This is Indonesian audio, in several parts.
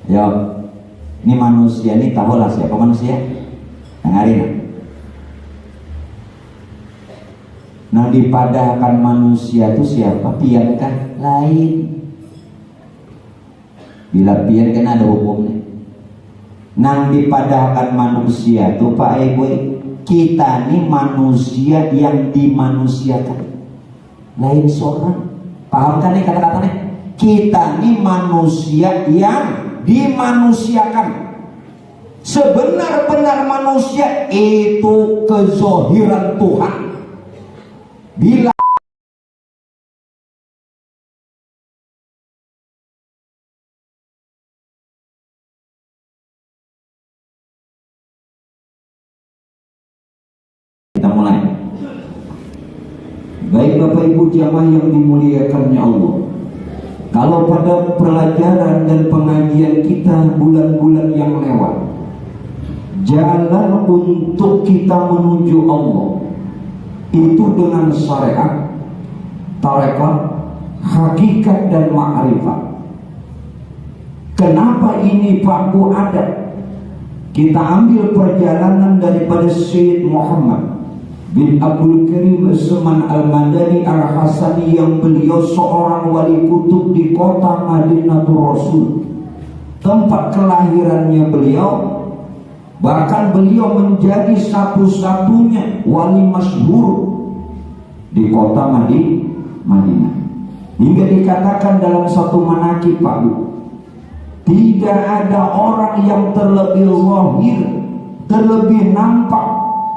Ya, ini manusia ini tahulah siapa manusia? Dengarin. Nah dipadahkan manusia itu siapa? Pian kan? Lain. Bila pian kan ada hukumnya. Nang dipadahkan manusia itu Pak Ibu, kita ini manusia yang dimanusiakan. Lain seorang. Paham kan nih kata-katanya? Kita ini manusia yang dimanusiakan. Sebenar-benar manusia itu kezohiran Tuhan. Bila kita mulai. Baik Bapak Ibu jamaah yang dimuliakannya Allah, kalau pada pelajaran dan pengajian kita bulan-bulan yang lewat, jalan untuk kita menuju Allah itu dengan syariat, tarekat, hakikat dan ma'rifat. Kenapa ini Pak Bu ada? Kita ambil perjalanan daripada Syed Muhammad bin Abdul Karim Usman Al-Madani Al-Hasani, yang beliau seorang wali kutub di kota Madinatul Rasul, tempat kelahirannya beliau. Bahkan beliau menjadi satu-satunya wali masyhur di kota Madinah. Hingga dikatakan dalam satu manaqib Pak Bu, tidak ada orang yang terlebih zahir, terlebih nampak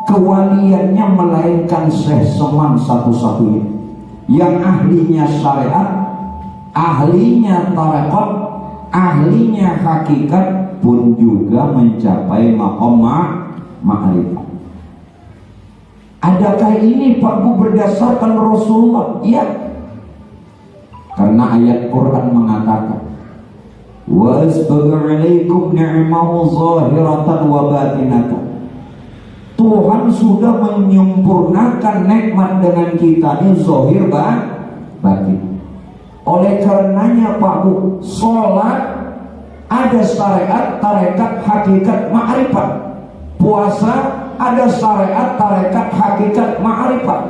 kewaliannya melainkan Syekh Seman satu-satunya, yang ahlinya syariat, ahlinya tarekat, ahlinya hakikat, pun juga mencapai maqam ma'rifat. Adakah ini Pak Bu berdasarkan Rasulullah? Iya. Karena ayat Quran mengatakan, wa asbagha 'alaikum ni'amahu zahiratan wa batinatan. Tuhan sudah menyempurnakan nikmat dengan kita ini zahir batin. Oleh karenanya Pak Bu, sholat ada syariat, tarekat, hakikat, ma'rifat. Puasa ada syariat, tarekat, hakikat, ma'rifat.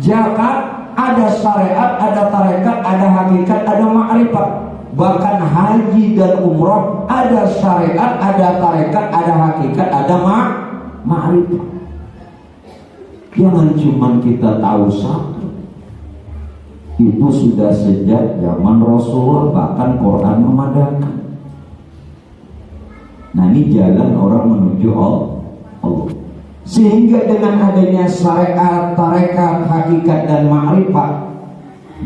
Zakat ada syariat, ada tarekat, ada hakikat, ada ma'rifat. Bahkan haji dan umroh ada syariat, ada tarekat, ada hakikat, ada ma'rifat. Jangan cuma kita tahu satu. Itu sudah sejak zaman Rasulullah, bahkan Quran memadamkan. Nah ini jalan orang menuju Allah. Sehingga dengan adanya syariat, tarekat, hakikat dan ma'rifat,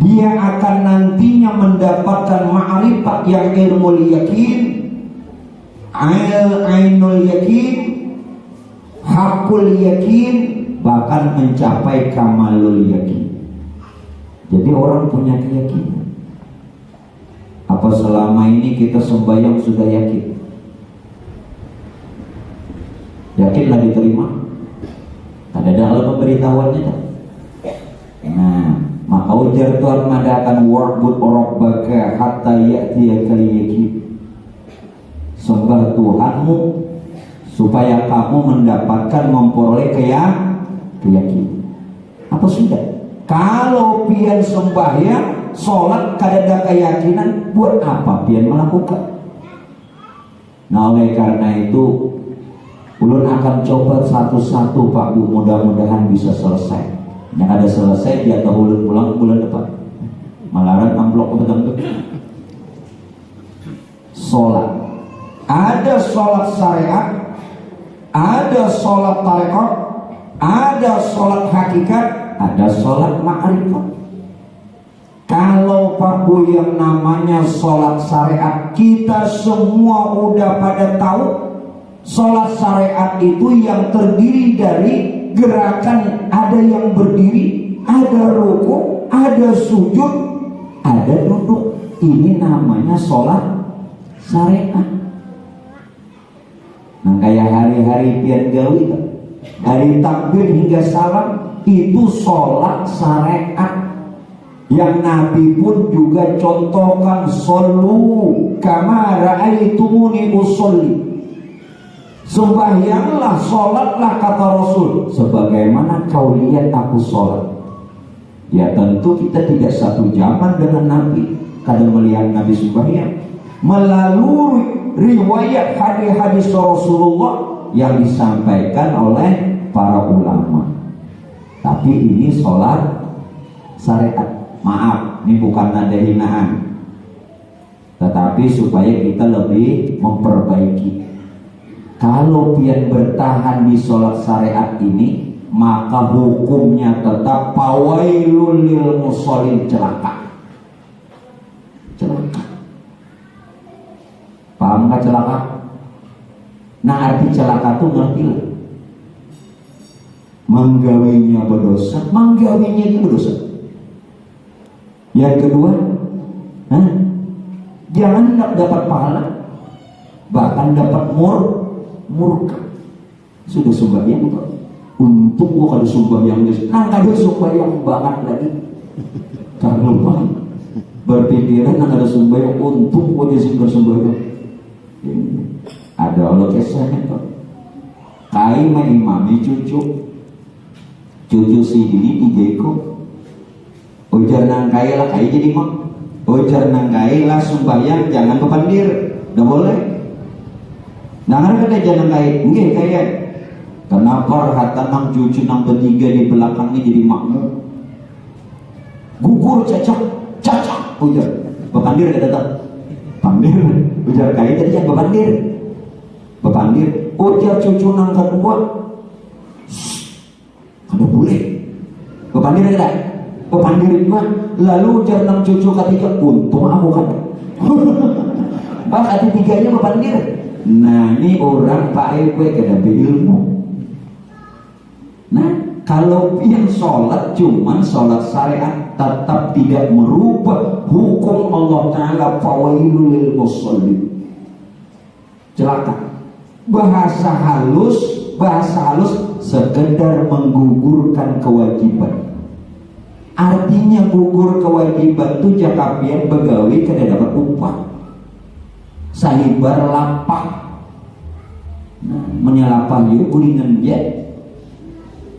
dia akan nantinya mendapatkan ma'rifat yang ilmu yakin, ainul yakin, hakul yakin, bahkan mencapai kamalul yakin. Jadi orang punya keyakinan. Apa selama ini kita sembahyang sudah yakin? Yakinlah diterima. Ada dalam pemberitahuannya tak? Nah, maka ujar Tuhan mengatakan wa'bud rabbaka hatta ya'tiyakal yakin. Sembah Tuhanmu supaya kamu mendapatkan memperoleh keyakinan. Apa sudah? Kalau pian sembahyang, sholat kadada keyakinan, buat apa pian melakukan? Nah oleh karena itu, ulun akan coba satu-satu Pak Bu, mudah-mudahan bisa selesai. Yang ada selesai dia tahu ulun pulang bulan depan. Malaran amplop betul-betul. Sholat, ada sholat syariat, ada sholat tarekat, ada sholat hakikat, ada sholat ma'rifat. Kalau Pak Bu yang namanya sholat syariat, kita semua udah pada tahu. Sholat syariat itu yang terdiri dari gerakan, ada yang berdiri, ada ruku, ada sujud, ada duduk. Ini namanya sholat syariat. Nah kayak hari-hari pian gawi, dari takbir hingga salam, itu sholat syariat. Yang Nabi pun juga contohkan, shollu kama ra'aitumuni usolli. Sembahyanglah, sholatlah, kata Rasul, sebagaimana kau lihat aku sholat. Ya tentu kita tidak satu zaman dengan Nabi. Kadang melihat Nabi sembahyang melalui riwayat hadis-hadis Rasulullah yang disampaikan oleh para ulama. Tapi ini sholat syariat. Maaf, ini bukan nada hinaan, tetapi supaya kita lebih memperbaiki. Kalau pian bertahan di sholat syariat ini, maka hukumnya tetap fawailul lil musholin, celaka. Celaka. Paham gak celaka? Nah, arti celaka itu ngerti lah. Menggawinya berdosa, menggawinya itu berdosa. Yang kedua, jangan dapat pahala, bahkan dapat murka. Sudah sembahyang kok, untung gua kalau sembahyang ada sembahyang banget lagi. Karena berpikiran ada sembahyang, untung gua disini bersembahyang. Ada Allah kisahnya kok. Kai imami cucu si ini dijeko. Ujar nangkai lah kai jadi mak. Ujar nangkai lah sembahyang jangan bepandir, udah boleh. Nangan kata jangan kai, enggak kayak. Kenapa harta nang cucu nang bertiga di belakangnya jadi makmum? Gugur cacak. Ujar bepandir ada datang. Pandir. Ujar kai tadi jangan bepandir. Ujar cucu nang kedua. Ada boleh. Bepandir ada. Pepandir juga, lalu jangan cucu ketiga, untung aku kan. Bahkan tiganya pepandir. Nah, ini orang Pak Ewe kada berilmu. Nah, kalau yang sholat cuman sholat syariat, tetap tidak merubah hukum Allah Ta'ala, fawailul lil musholin. Celaka. Bahasa halus sekedar menggugurkan kewajiban. Artinya gugur kewajiban itu jakapian begawi kada dapat upah. Sahibar lapah. Nah, menyelapah yuk kulingan jet.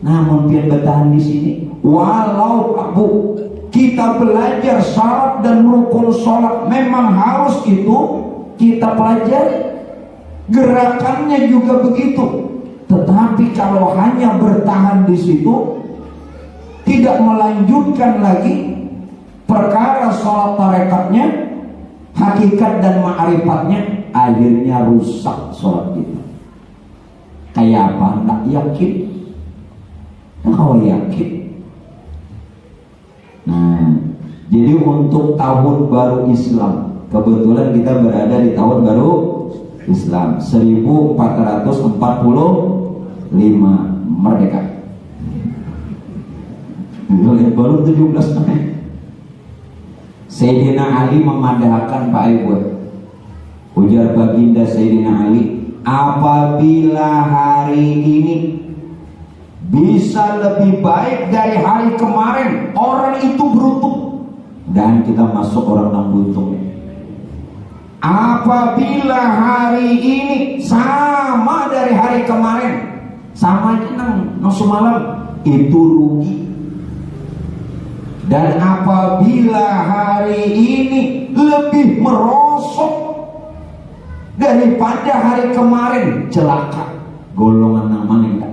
Namun pian bertahan di sini. Walau abu kita belajar syarat dan rukun sholat memang harus itu kita pelajari. Gerakannya juga begitu. Tetapi kalau hanya bertahan di situ, tidak melanjutkan lagi perkara sholat tarekatnya, hakikat dan ma'rifatnya, akhirnya rusak sholat kita. Kayak apa? Tak yakin. Kau yakin? Nah, jadi untuk tahun baru Islam, kebetulan kita berada di tahun baru Islam 1445 merdeka. Baru 17 tahun. Sayyidina Ali memadahkan Pak Ibu. Ujar baginda Sayyidina Ali, apabila hari ini bisa lebih baik dari hari kemarin, orang itu beruntung. Dan kita masuk orang yang beruntung. Apabila hari ini sama dari hari kemarin, sama aja nang semalam, itu rugi. Dan apabila hari ini lebih merosot daripada hari kemarin, celaka. Golongan nama enggak.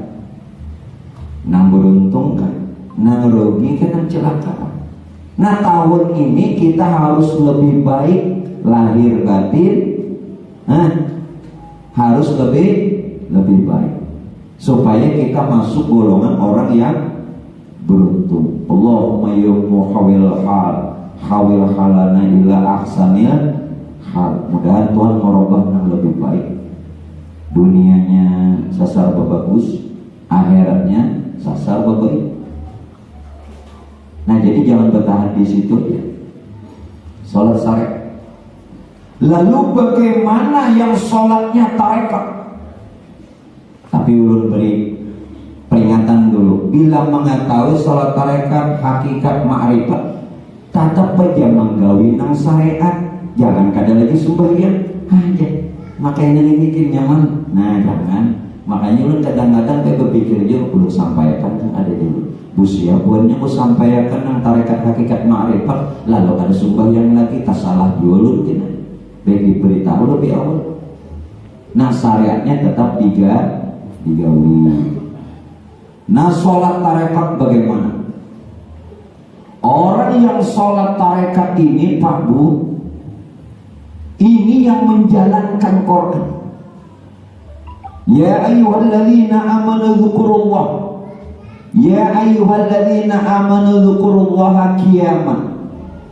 Nang beruntung kan, nang rugi kan, nang celaka. Nah, tahun ini kita harus lebih baik lahir batin, harus lebih baik supaya kita masuk golongan orang yang beruntung. Allahumma yummu hawil halana ila ahsanil hal. Mudah-mudahan Tuhan merubah yang lebih baik. Dunianya sasar bagus, akhiratnya sasar baik. Nah, jadi jangan bertahan di situ ya. Salat syariat. Lalu bagaimana yang sholatnya tarekat? Tapi ulun beri peringatan dulu. Bila mengetahui sholat tarekat hakikat ma'rifat, Tatap aja menggawi nang syariat, jangan kada lagi sembahyang aja. Makanya ini mikir nyaman. Nah jangan. Makanya lu kadang-kadang kayak berpikir juga perlu sampaikan yang ada dulu. Busia buatnya ku sampaikan yang tarekat hakikat ma'rifat, lalu ada sembahyang lagi tak salah dulu kita. Baik diberitahu lebih awal. Nah syariatnya tetap digawi. Nah sholat tarekat bagaimana? Orang yang sholat tarekat ini Pak Bu, ini yang menjalankan Quran. Ya ayyuhalladzina amanu dzkurullah. Ya ayyuhalladzina amanu dzkurullaha qiyaman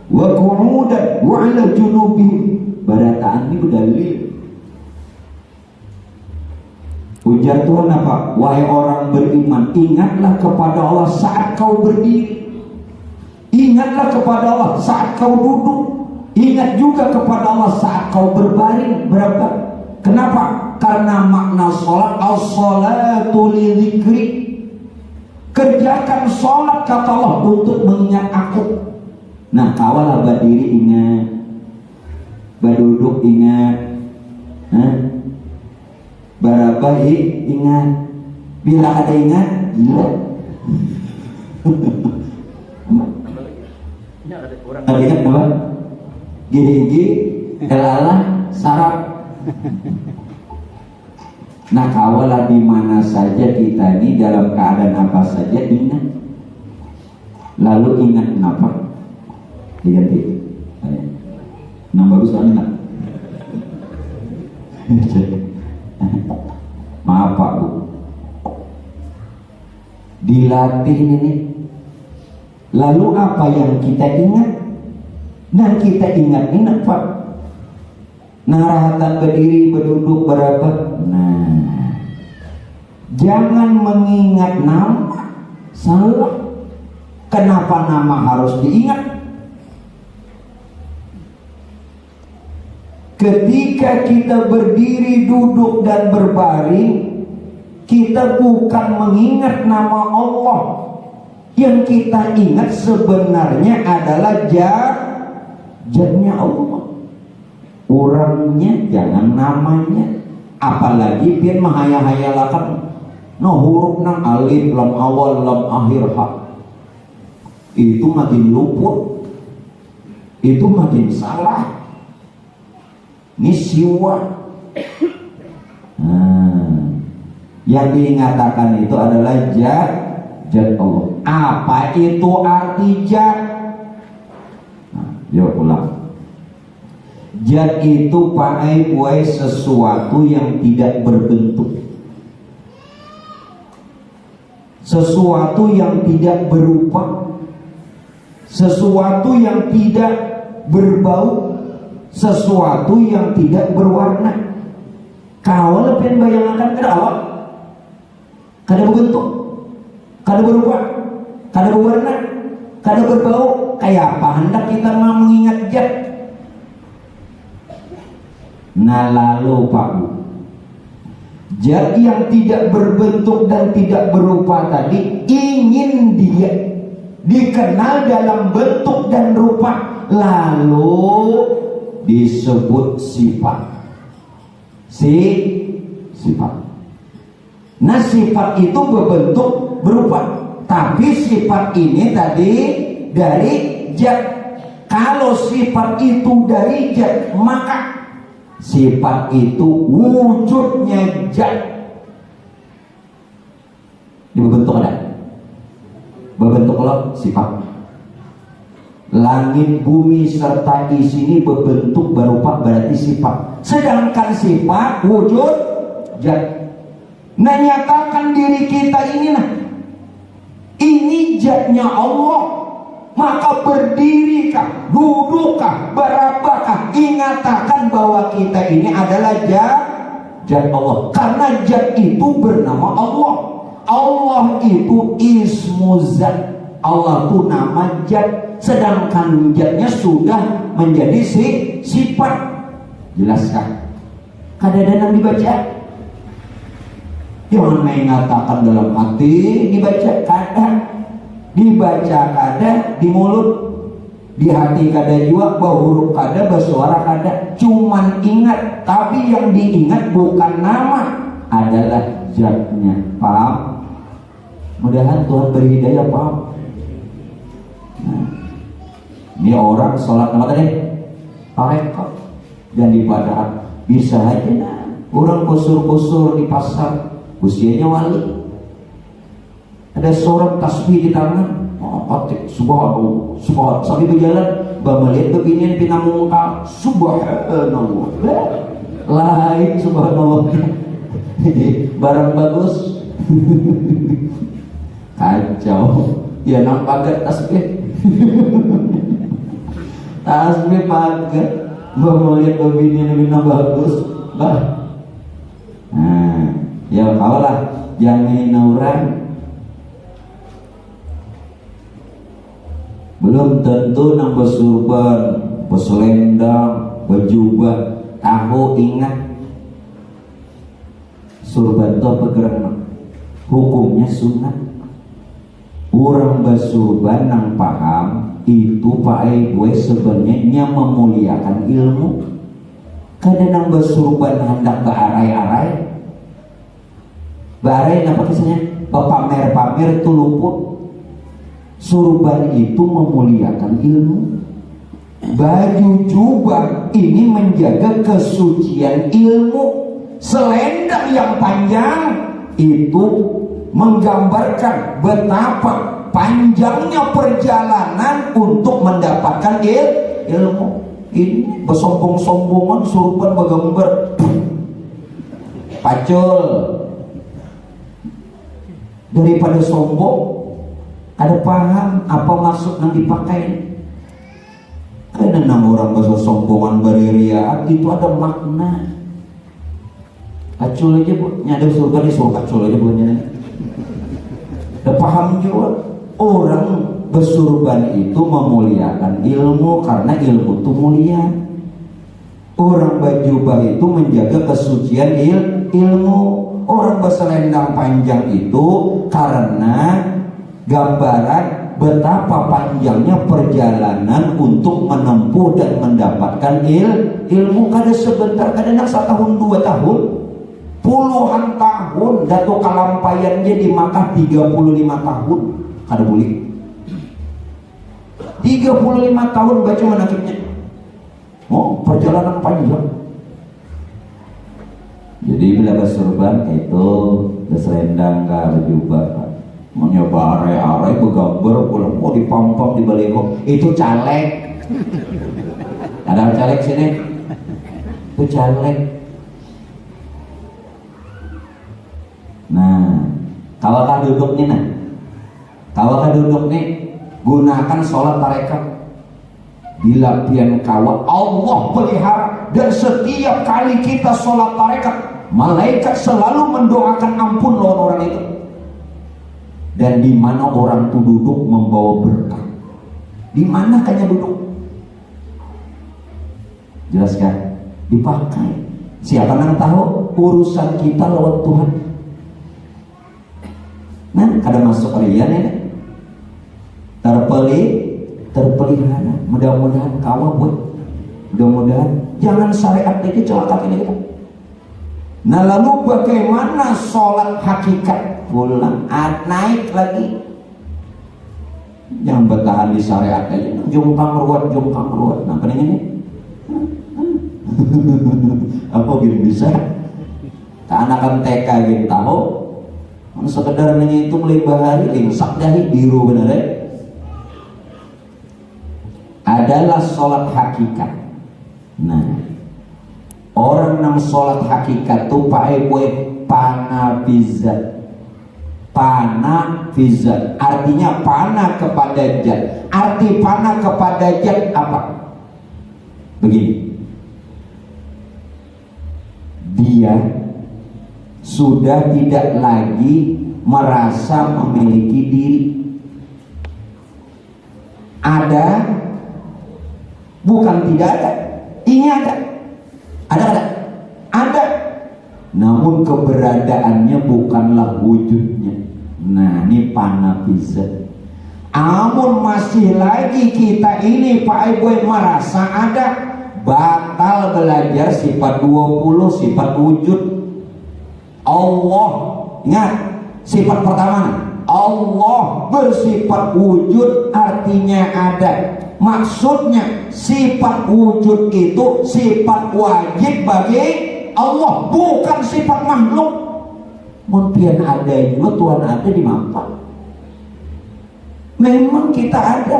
wa qu'udan wa 'ala junubihim. Barataan ini berdalil. Ujar Tuhan apa? Wahai orang beriman, ingatlah kepada Allah saat kau berdiri. Ingatlah kepada Allah saat kau duduk. Ingat juga kepada Allah saat kau berbaring. Berapa? Kenapa? Karena makna sholat, as-sholatu li dzikri. Kerjakan sholat kata Allah untuk mengingat aku. Nah kawalah berdiri ingat, berduduk ingat, barabai ingat. Bila ada ingat, gila. Ada ingat apa? Gigi, elalah, sarap. Nah kawalah di mana saja kita ini dalam keadaan apa saja ingat. Lalu ingat kenapa? Diganti. Nah bagus kan enggak? Maaf Pak Bu. Dilatih ini nih. Lalu apa yang kita ingat? Nah kita ingat Pak. Narahatan berdiri, berduduk, berapa? Nah, jangan mengingat nama, salah. Kenapa nama harus diingat? Ketika kita berdiri, duduk, dan berbaring, kita bukan mengingat nama Allah. Yang kita ingat sebenarnya adalah zatnya Allah. Orangnya, jangan namanya. Apalagi biar menghayal-hayalakan no huruf nang alif lam awal lam akhir ha. Itu makin luput. Itu makin salah. Ini siwa. Yang diingatakan itu adalah zat Allah. Apa itu arti zat? Yuk ulang. Zat itu pakai buai sesuatu yang tidak berbentuk, sesuatu yang tidak berupa, sesuatu yang tidak berbau, sesuatu yang tidak berwarna. Kau lebih bayangkan ke awak, kada berbentuk, kada berupa, kada berwarna, kada berbau. Kayak apa hendak kita mau mengingat zat? Nah lalu Pak Bu, zat yang tidak berbentuk dan tidak berupa tadi ingin dia dikenal dalam bentuk dan rupa, lalu disebut sifat. Sifat. Nah sifat itu berbentuk berupa, tapi sifat ini tadi dari zat. Kalau sifat itu dari zat, maka sifat itu wujudnya zat. Ini berbentuk ada? Berbentuk Allah sifat. Langit, bumi serta isinya berbentuk berupa berarti sifat. Sedangkan sifat wujud zat. Nah nyatakan diri kita ini nah, ini zatnya Allah. Maka berdirikah, dudukkah, berapakah, ingatakan bahwa kita ini adalah zat Allah. Karena zat itu bernama Allah. Allah itu ismu zat. Allah itu nama zat. Sedangkan zatnya sudah menjadi sifat. Jelaskah? Kadang-kadang dibaca. Jangan mengatakan dalam hati, dibaca kadang. Dibaca kada di mulut. Di hati kada jua, bahuruf kada, bersuara kada. Cuman ingat, tapi yang diingat bukan nama, adalah zatnya. Paham? Mudahan Tuhan beri hidayah, paham? Nah, ini orang sholat nama tadi tarekat dan ibadah bisa aja. Nah, orang kusur-kusur di pasar, usianya wali, ada seorang tasbih di tangan, patik subhanallah, subhanallah, sambil berjalan melihat kebinian pinamungkal, subhanallah, lain subhanallah, barang bagus, kacau, ya nampak tasbih, tasbih pakai, melihat kebinian pinam bagus, bah, nah, ya kawalah, jangan orang. Belum tentu nang bersurban, berselendang, berjubah, tahu ingat surban itu bergerak, hukumnya sunat. Orang bersurban nang paham itu pakai gue sebenarnya memuliakan ilmu. Kadang nang bersurban hendak bearai-arai, bearai apa kisahnya? Pamer-pamer itu luput. Surban itu memuliakan ilmu. Baju jubah ini menjaga kesucian ilmu. Selendang yang panjang itu menggambarkan betapa panjangnya perjalanan untuk mendapatkan ilmu. Ini bersombong-sombongan surban bergambar pacul. Daripada sombong, ada paham apa maksud yang dipakai. Karena nama orang bahasa sombongan beririaan itu ada makna. Kacul aja bu, nyada surga di surga kacul aja bu nyada. Ada paham juga. Orang bersurban itu memuliakan ilmu karena ilmu itu mulia. Orang berjubah itu menjaga kesucian ilmu. Orang berselendang panjang itu karena gambaran betapa panjangnya perjalanan untuk menempuh dan mendapatkan ilmu. Kada sebentar, kada nak 1 tahun 2 tahun, puluhan tahun. Dato kalampayannya di Makkah 35 tahun kada boleh. 35 tahun baca manakibnya. Oh, perjalanan panjang. Jadi bila bersurban itu berselendang kah, berjubah kah, mencoba arai-arai bergambar pulang mau dipampang di baliho, itu caleg. Ada caleg sini, itu caleg. Nah, kawakah duduk nih, nah, kawakah duduk nih, gunakan sholat tarekat. Bila pian kawa Allah pelihara, dan setiap kali kita sholat tarekat, malaikat selalu mendoakan ampun lawan orang itu. Dan di mana orang itu duduk membawa berkah. Di mana kayaknya duduk? Jelas kan? Dipakai. Siapa yang tahu urusan kita lawan Tuhan? Nah, kada masuk rian ya. Terpelihara. Mudah-mudahan kawan buat. Mudah-mudahan jangan syariat ini celaka ini kita. Nah, lalu bagaimana sholat hakikat? Pulang, naik lagi. Yang bertahan di syariat aja, jongkang ruwet. Nah, pening ini. Apa gini bisa? Anak-anak TK gini tahu. Sekedar itu melibah hari, lingsak dahi biru bener ya. Adalah sholat hakikat. Nah, orang yang sholat hakikat tuh pakai kue panafizat. Panafizat artinya panah kepada zat. Arti panah kepada zat apa? Begini, dia sudah tidak lagi merasa memiliki diri. Ada, bukan tidak ada. Ini ada. Ada. Namun keberadaannya bukanlah wujudnya. Nah, ini panafizat. Amun masih lagi kita ini Pak Ibu merasa ada, batal belajar sifat 20, sifat wujud Allah. Ingat, sifat pertama Allah bersifat wujud, artinya ada. Maksudnya sifat wujud itu sifat wajib bagi Allah, bukan sifat makhluk. Mungkin ada juga Tuhan ada di mata. Memang kita ada,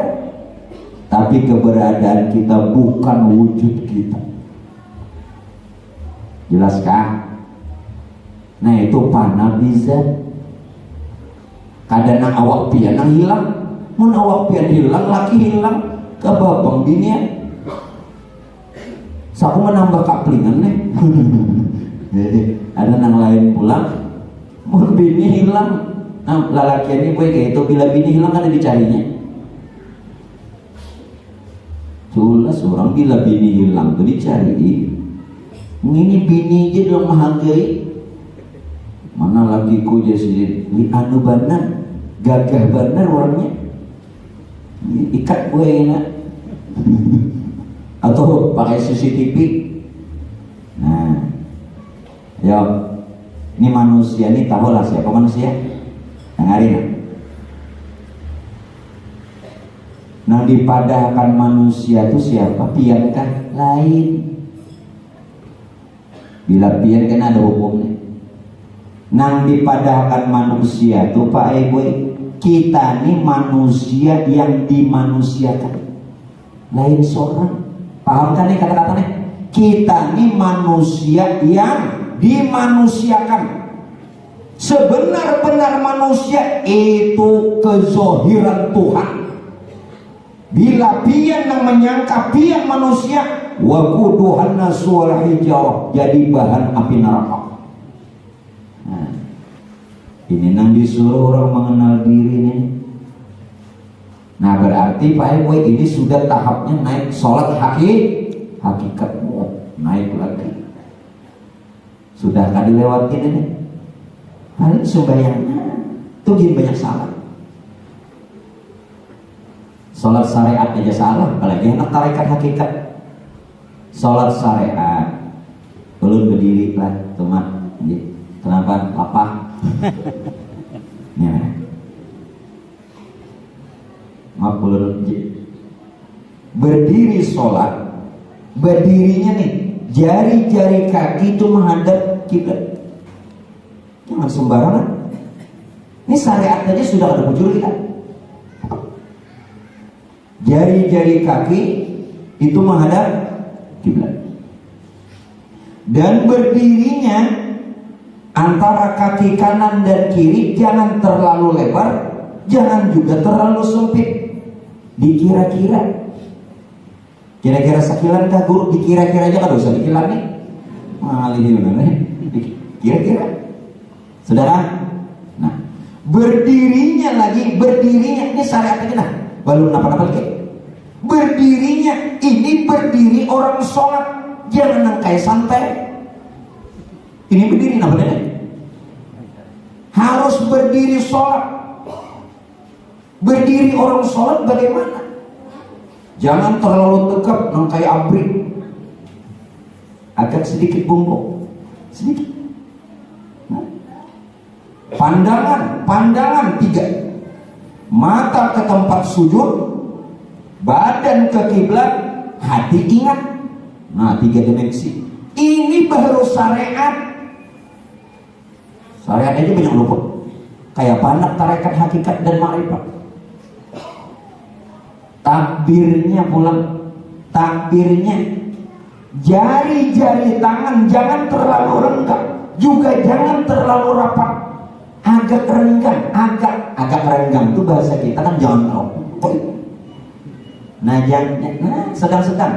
tapi keberadaan kita bukan wujud kita. Jelaskah? Nah itu panah bisa. Kadang awak pian yang hilang, mun awak pian hilang, laki hilang, kebabang binian. Saku menambah kaplingan nih. Ada nang lain pulang, mun bini hilang. Nah, lelaki ini gue kayak itu, bila bini hilang kan dicarinya. Jelas orang bila bini hilang tuh dicari. Ini bini aja dong menghargai. Mana lakiku jadi anu benar, gagah benar orangnya. Ikat gue enak. Atau pakai CCTV. Nah, ya ini manusia ini tahu lah siapa manusia. Nah dipadahkan manusia itu siapa? Pian kan lain. Bila pian kan ada hukumnya. Nang dipadahkan manusia itu Pak Ibu, kita ini manusia yang dimanusiakan, lain seorang. Paham kan nih kata-katanya? Kita ini manusia yang dimanusiakan. Sebenar-benar manusia itu kezohiran Tuhan. Bila pian yang menyangka pian manusia, waquduhan nasu wal hijarah, jadi bahan api neraka. Nah, ini nang disuruh orang mengenal diri ini. Nah berarti Pak Ibu ini sudah tahapnya naik sholat hakikat naik lagi. Sudah kan dilewatin ini. Paling sembahyang tuh gini banyak salah. Sholat syariat aja salah, apalagi anak tarekat hakikat. Sholat syariat belum berdiri lah, teman. Kenapa? Lapah. Ya. Maaf belum berdiri sholat, berdirinya nih jari-jari kaki itu menghadap kiblat. Jangan sembarangan. Ini syariat aja sudah ada bujur kita. Jari-jari kaki itu menghadap kiblat. Dan berdirinya antara kaki kanan dan kiri jangan terlalu lebar, jangan juga terlalu sempit. Dikira-kira. Kira-kira sekilan kah guru? Dikira-kira aja kan usah dikilan nih. Malih bener. Kira-kira. Saudara, nah berdirinya ini syariatnya nah, belum napa-napa lagi. Berdirinya ini berdiri orang sholat, jangan yang kayak santai. Ini berdiri namanya. Harus berdiri sholat. Berdiri orang sholat bagaimana? Jangan terlalu tegap yang kayak abri. Agak sedikit bungkuk, sedikit. Pandangan 3, mata ke tempat sujud, badan ke kiblat, hati ingat. Nah 3 dimensi. Ini baru syariat. Syariat aja banyak luput. Kayak banyak tarekat hakikat dan ma'rifat. Takbirnya pulang, takbirnya jari-jari tangan jangan terlalu renggang, juga jangan terlalu rapat. Agak renggang, agak renggang itu bahasa kita kan jangan rokok. Nah sedang-sedang,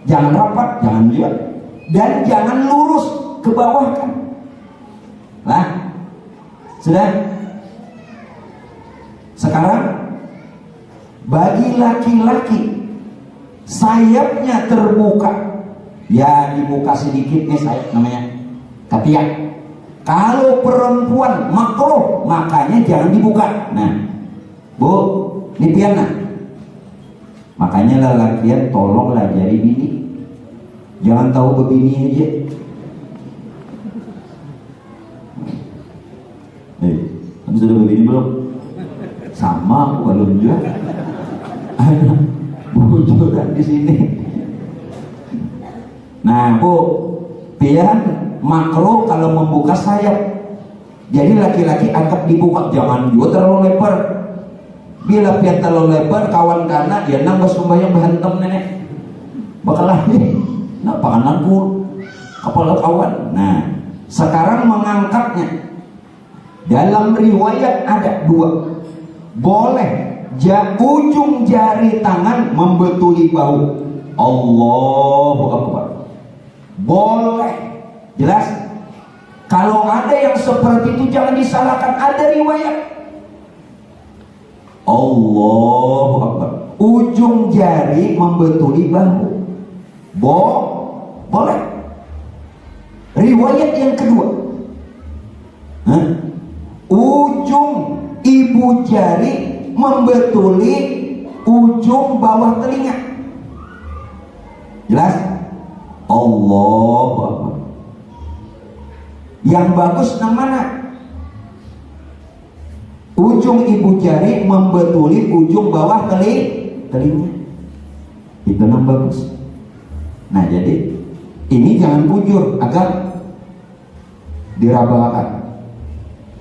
jangan rapat, jangan juga, dan jangan lurus ke bawah kan. Lah, sudah. Sekarang bagi laki-laki sayapnya terbuka, ya dibuka sedikit nih sayap namanya ketiak. Kalau perempuan makruh, makanya jangan dibuka. Nah, Bu, Ini piana. Makanya lelakian tolonglah jadi bini. Jangan tahu begini aja. Kamu sudah begini belum? Sama aku belum juga. Ada bujuran di sini. Nah bu, pian makro kalau membuka sayap. Jadi laki-laki angkat dibuka, jangan juga terlalu lebar. Bila pian terlalu lebar, kawan kana ya nang bos membayang bahantem nenek. Bakal lagi, nah pakananku kepala kawan. Nah sekarang mengangkatnya. Dalam riwayat ada dua. Boleh ujung jari tangan membetuli bahu. Allahu Akbar. Boleh. Jelas? Kalau ada yang seperti itu jangan disalahkan, ada riwayat. Allahu Akbar. Ujung jari membetuli bahu. Boleh. Riwayat yang kedua. Ujung ibu jari membetuli ujung bawah telinga. Jelas? Allahu Akbar. Yang bagus yang mana? Ujung ibu jari membetuli ujung bawah telinga. Itu yang bagus. Nah jadi ini jangan bujur agar dirabakan.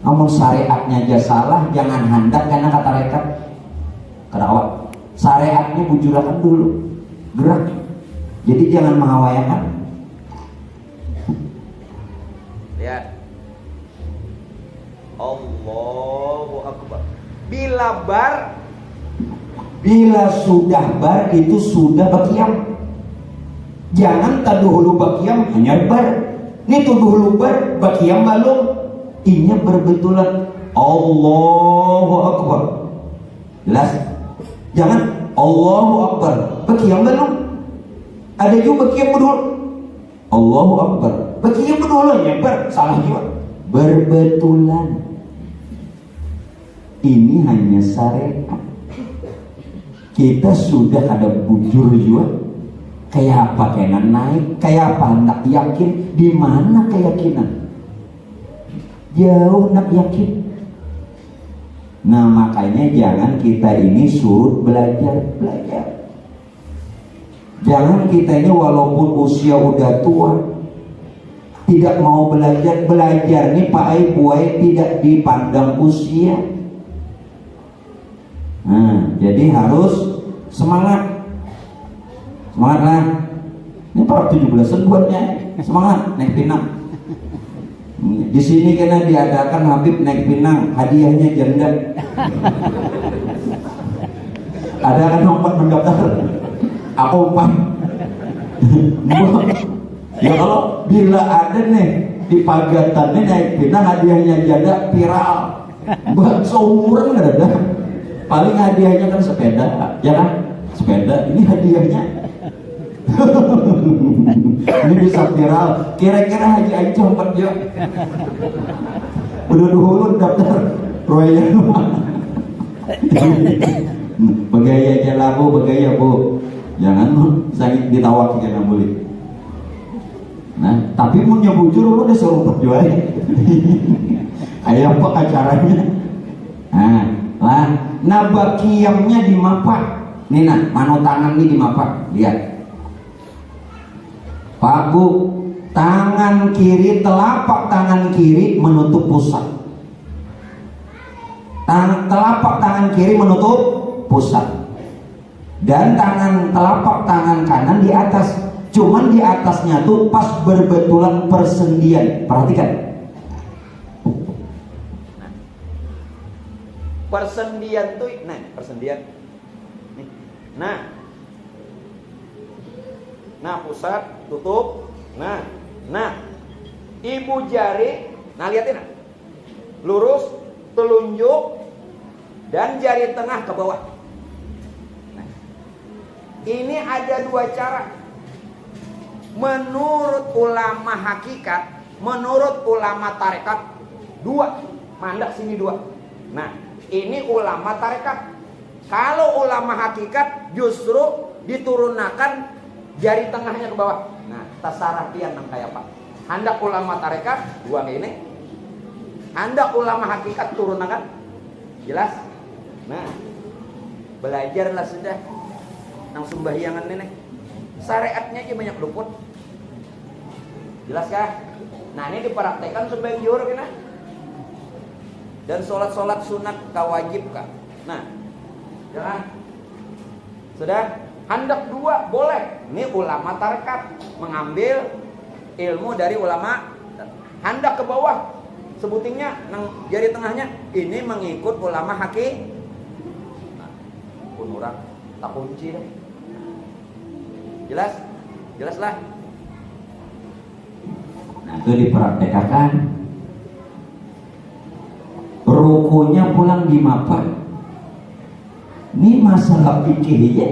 Namun syariatnya aja salah, jangan hendak karena kata rekat. Kenapa? Syariatnya bujurakan dulu, gerak. Jadi jangan menghawayakan. Lihat. Allahu Akbar. Bila sudah bar itu sudah bakiam. Jangan taduhulu bakiam hanya bar. Ini tuduhulu bar bakiam balung. Inya berbetulan. Allahu Akbar. Jelas? Jangan Allahu Akbar bakiam balung. Ada juga bakiam bedul. Allahu Akbar bakiam bedul nyebar, salah juga. Berbetulan. Ini hanya syariat. Kita sudah ada bujur juga. Kayak apa kena naik, kayak apa hendak yakin, di mana keyakinan? Jauh nak yakin. Nah makanya jangan kita ini suruh belajar. Jangan kita ini walaupun usia udah tua tidak mau belajar nih Pak Buai tidak dipandang usia. Nah jadi harus semangat lah. Ini para 17-an buatnya semangat naik pinang. Di sini kena diadakan Habib naik pinang, hadiahnya janda. Ada kan nomor mendaftar? Aku umpan. Ya kalau bila ada nih di Pagatan nih naik pinang hadiahnya janda viral. Buat seumuran nggak ada. Paling hadiahnya kan sepeda, ya kan? Sepeda. Ini hadiahnya. Ini bisa viral. Kira-kira Haji Aing cepet ya. Udah dulu daftar proyek. Begaya aja lah bu, begaya bu. Jangan sakit ditawak jangan boleh. Nah, tapi mau nyebujur lu udah suruh berjual. Ayo apa acaranya? Nah bakiamnya di mapak. Nih nah, mano tangan ini di mapak. Lihat. Pak Bu, tangan kiri, telapak tangan kiri menutup pusat. Telapak tangan kiri menutup pusat. Dan telapak tangan kanan di atas. Cuman di atasnya tuh pas berbetulan persendian. Perhatikan. Persendian tuh, persendian. Nah pusat tutup. Nah ibu jari, lihatin lurus, telunjuk dan jari tengah ke bawah. Ini ada dua cara. Menurut ulama hakikat, menurut ulama tarekat, dua. Mandak sini dua. Nah ini ulama tarekat. Kalau ulama hakikat justru diturunkan jari tengahnya ke bawah. Nah, tasarah pian nang kayak Pak. Hendak ulama tarekat dua ini. Hendak ulama hakikat turunkan. Jelas? Nah, belajarlah sudah nang sembahyangan ini. Syariatnya aja banyak luput. Jelas kah? Nah, ini dipraktekkan sebagai jur kena. Dan sholat sunat kawajib kah? Nah, jalan. Sudah? Hendak dua boleh. Ini ulama tarekat mengambil ilmu dari ulama. Hendak ke bawah, sebutingnya nang jari tengahnya ini mengikut ulama haki. Nah, pun orang tak kunci deh. Jelas? Jelaslah. Nah, itu dipraktekkan. Rukunya pulang di mapan. Ini masalah fikih ya.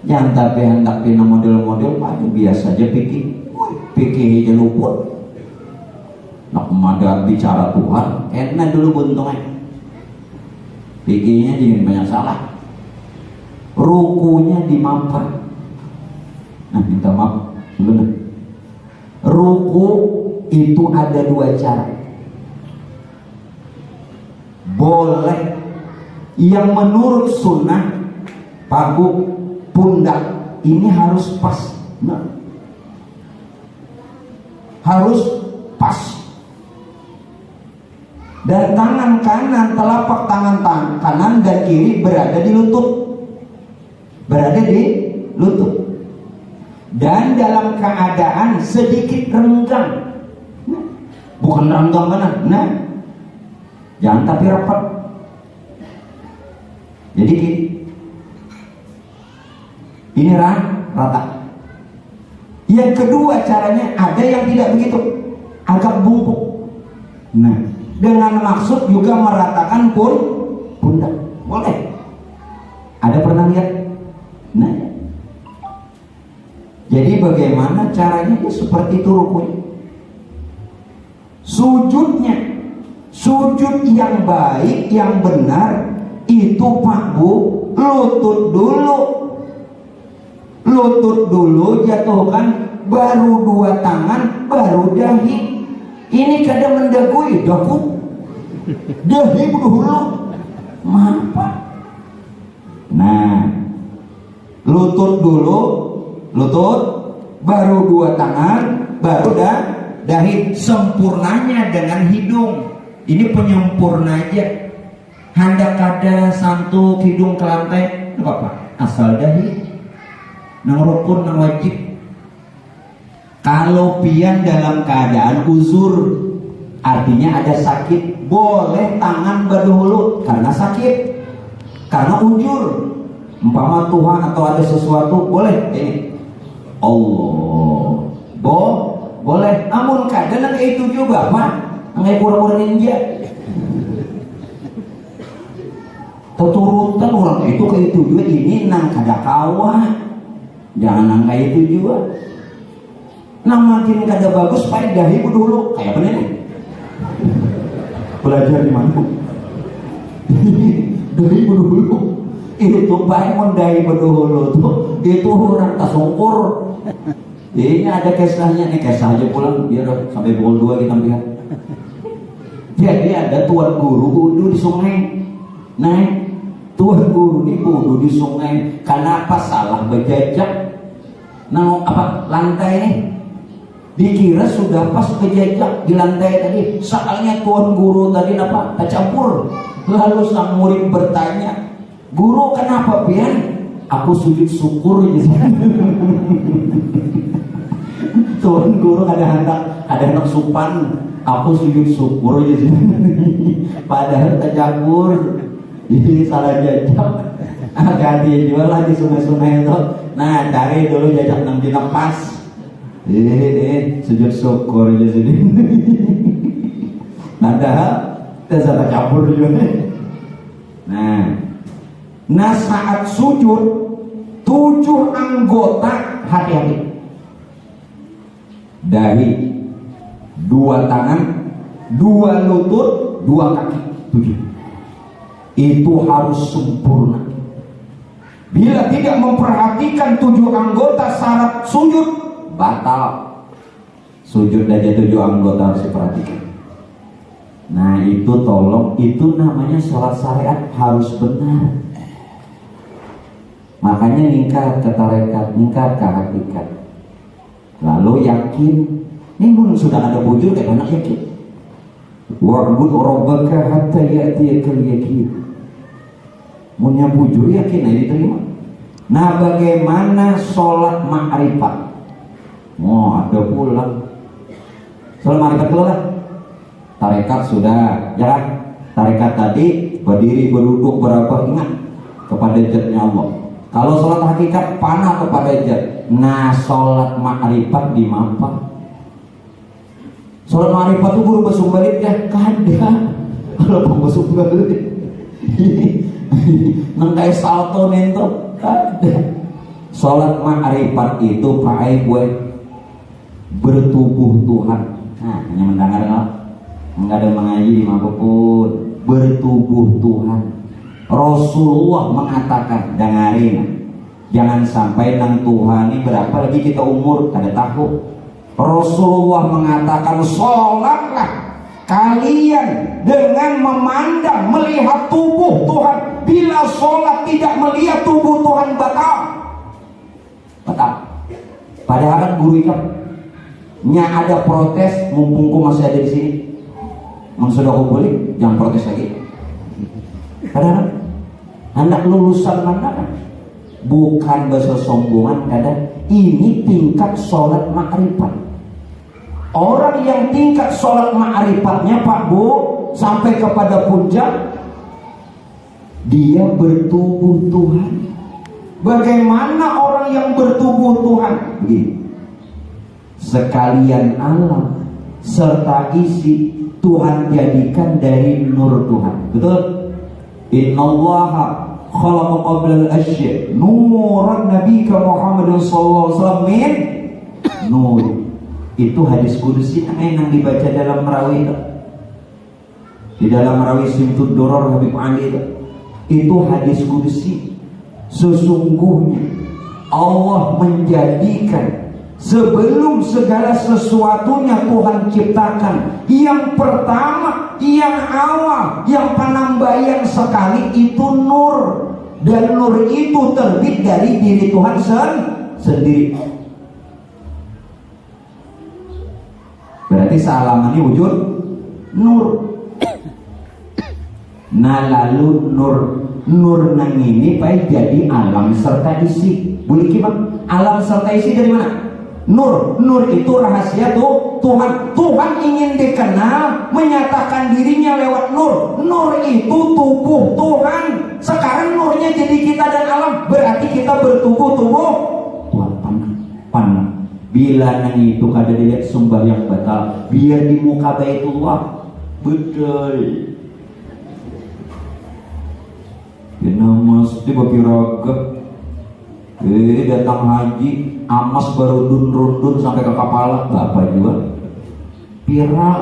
Yang tapi hendak pina model-model aduh biasa aja fikih. Fikih aja luput. Nak madhab bicara Tuhan, enak dulu buntungnya. Fikihnya jangan banyak salah. Rukunya di mapan. Nah, minta maaf sebenarnya. Ruku itu ada dua cara. Boleh yang menurut sunnah pagu pundak ini harus pas. Nah, harus pas. Dan tangan kanan, telapak tangan kanan dan kiri berada di lutut. Berada di lutut. Dan dalam keadaan sedikit renggang. Nah, bukan renggang mana? Nah, jangan tapi rapat. Jadi gini. Ini rata. Yang kedua caranya ada yang tidak begitu, agak bungkuk. Nah, dengan maksud juga meratakan pundak. Boleh. Ada pernah lihat? Nah, jadi bagaimana caranya? Ya seperti itu rukunya. Sujudnya, sujud yang baik, yang benar itu Pak Bu, lutut dulu jatuhkan, baru dua tangan, baru dahi. Ini kadang mendagui daku, dahi dulu, apa? Nah, lutut dulu, baru dua tangan, baru dahi. Sempurnanya dengan hidung. Ini penyempurna aja. Hendak ada santuk hidung ke lantai, apa? Asal dahi. Nang rukun, nang wajib. Kalau pian dalam keadaan uzur, artinya ada sakit, boleh tangan berdahulu karena sakit, karena ujur. Umpama Tuhan atau ada sesuatu, boleh. Allah, boleh. Amun kadang kayak itu juga, Pak. Nggak pura-pura ninja. Tuturutan orang itu kayak itu juga, ini nang kada kawah. Jangan nang kayak itu juga. Nang makin kada bagus, Pak, dahi dulu. Kayak bener nih. Belajar di mana? Dahi dulu. Itu Pak, mau dahi dulu tuh. Itu orang tak syukur. Ini ada kisahnya nih, kisah aja pulang biar sampai pukul 2 kita lihat. Jadi ada tuan guru wudu di sungai. Nah, tuan guru ini wudu di sungai. Kenapa salah berjejak? Nah, apa lantai ini? Dikira sudah pas berjejak di lantai tadi. Soalnya tuan guru tadi apa? Tercampur. Lalu sang murid bertanya, "Guru, kenapa pian?" "Aku sujud syukur." Tuan guru ada anak supan, "Aku sujud syukur." Padahal tercampur. Ini salah jejak. Hati-hati jual lah di sungai-sungai itu. Nah, cari dulu jejak nang dina pas. Sujud syukur aja sini. Padahal salah campur juga. Nah saat sujud 7 anggota hati-hati. Dahi, 2 tangan, 2 lutut, 2 kaki. 7. itu harus sempurna. Bila tidak memperhatikan 7 anggota syarat sujud, batal. Sujud aja 7 anggota harus diperhatikan. Nah itu tolong, itu namanya sholat syariat harus benar. Makanya ningkat ke tarekat, ningkat ke hakikat. Lalu yakin, ini pun sudah ada bujur kayak anak yakin. Wa'bud rabbaka hatta ya'tiyakal yakin. Punya bujur yakin nah diterima. Nah bagaimana sholat ma'rifat? Oh ada pulang. Sholat ma'rifat keluar. Tarekat sudah, ya kan? Tarekat tadi berdiri, berduduk, berapa ingat kepada zatnya Allah. Kalau sholat hakikat panah kepada zat. Nah sholat ma'rifat di mapa? Sholat ma'rifat itu guru bersumbalit ya? Kada. Kalau bersumbalit nengkai salto nento kada. Sholat ma'rifat itu pakai gue bertubuh Tuhan. Nah hanya mendengar enggak ada mengaji di manapun, bertubuh Tuhan. Rasulullah mengatakan, dengarin, jangan sampai nang Tuhan ini berapa lagi kita umur kada tahu. Rasulullah mengatakan, sholatlah kalian dengan memandang, melihat tubuh Tuhan. Bila sholat tidak melihat tubuh Tuhan, batal. Batal. Padahal kan guru ikan nya ada protes, mumpungku masih ada di sini. Sudah aku boleh, jangan protes lagi. Kadang anak lulusan mana bukan bersombongan, kadang ini tingkat sholat ma'rifat. Orang yang tingkat sholat ma'rifatnya Pak Bu sampai kepada puncak, dia bertubuh Tuhan. Bagaimana orang yang bertubuh Tuhan? Begini, sekalian alam serta isi Tuhan jadikan dari nur Tuhan. Betul? Innallaha khalaqa qablal asya nuran nabiyika Muhammadin sallallahu alaihi wasallam min nur. Itu hadis kudusi yang dibaca dalam Merawi itu. Di dalam Merawi Simtud Doror Habib Ali itu hadis kudusi. Sesungguhnya Allah menjadikan sebelum segala sesuatunya Tuhan ciptakan, yang pertama, yang awal, yang penambahan sekali itu nur. Dan nur itu terbit dari diri Tuhan sendiri. Berarti sealamannya wujud nur. Nah lalu nur nang ini baik jadi alam serta isi. Boleh kibang alam serta isi dari mana? Nur itu rahasia Tuhan. Tuhan ingin dikenal, menyatakan dirinya lewat nur. Nur itu tubuh Tuhan. Sekarang nurnya jadi kita dan alam, berarti kita bertubuh Tuhan. Pandang. Bila nang itu kada dilihat sembahyang batal, biar di muka Baitullah betul. Kena mesti bagi ragam. Datang haji, amas baru rundun sampai ke kepala, bapak juga viral.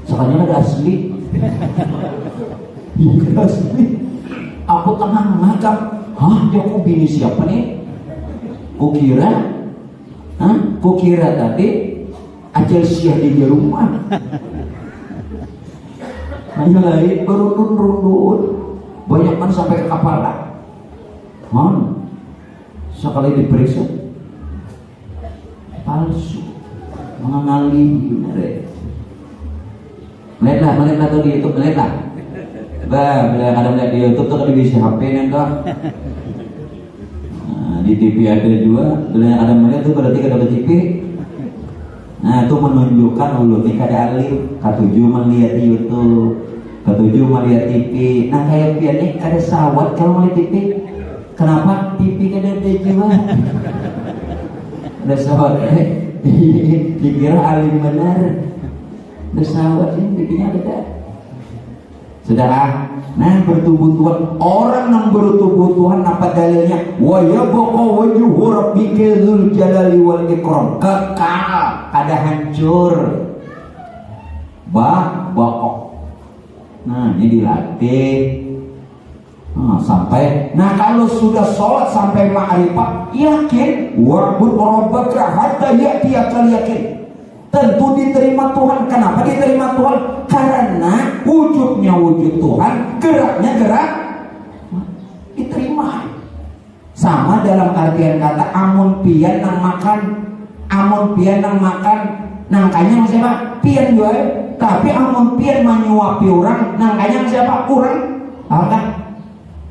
Sekarang ada asli. Iya asli. Aku tengah ngagap, ya aku bini siapa nih? Kukira tadi Acel Syah di rumah. Hanya lari berundun, banyak kan sampai ke kepala. Sekali diperiksa palsu, mengenali benar. Melihatlah tuh di YouTube, melihatlah. Bila kadang melihat di YouTube tuh kan bisa HP nih di TV ada juga. Bila ada melihat tuh berarti kada ada TV. Nah itu menunjukkan ulu nih kada alim. Ketujuh melihat di YouTube, ketujuh melihat TV. Nah kayak pian nih kada sawat kalau melihat TV. Kenapa TV kada ada jiwa? Ada sawat dikira alim benar. Ada sawat ini TV-nya ada. Saudara, nah bertubuh Tuhan, orang yang bertubuh Tuhan apa dalilnya? Wa yabqa wajhu rabbika dzul jalali wal ikram. Kekal, kada hancur. Baqo. Nah, ini dilatih. Nah kalau sudah sholat sampai ma'rifat, yakin wa'bud rabbaka hatta ya'tiyakal yakin. Tentu diterima Tuhan. Kenapa diterima Tuhan? Karena wujudnya wujud Tuhan, geraknya gerak diterima. Sama dalam artian kata amun pian nang makan, nangkanya siapa? Pian juga. Tapi amun pian menyuapi orang, nangkanya siapa? Orang. Kan?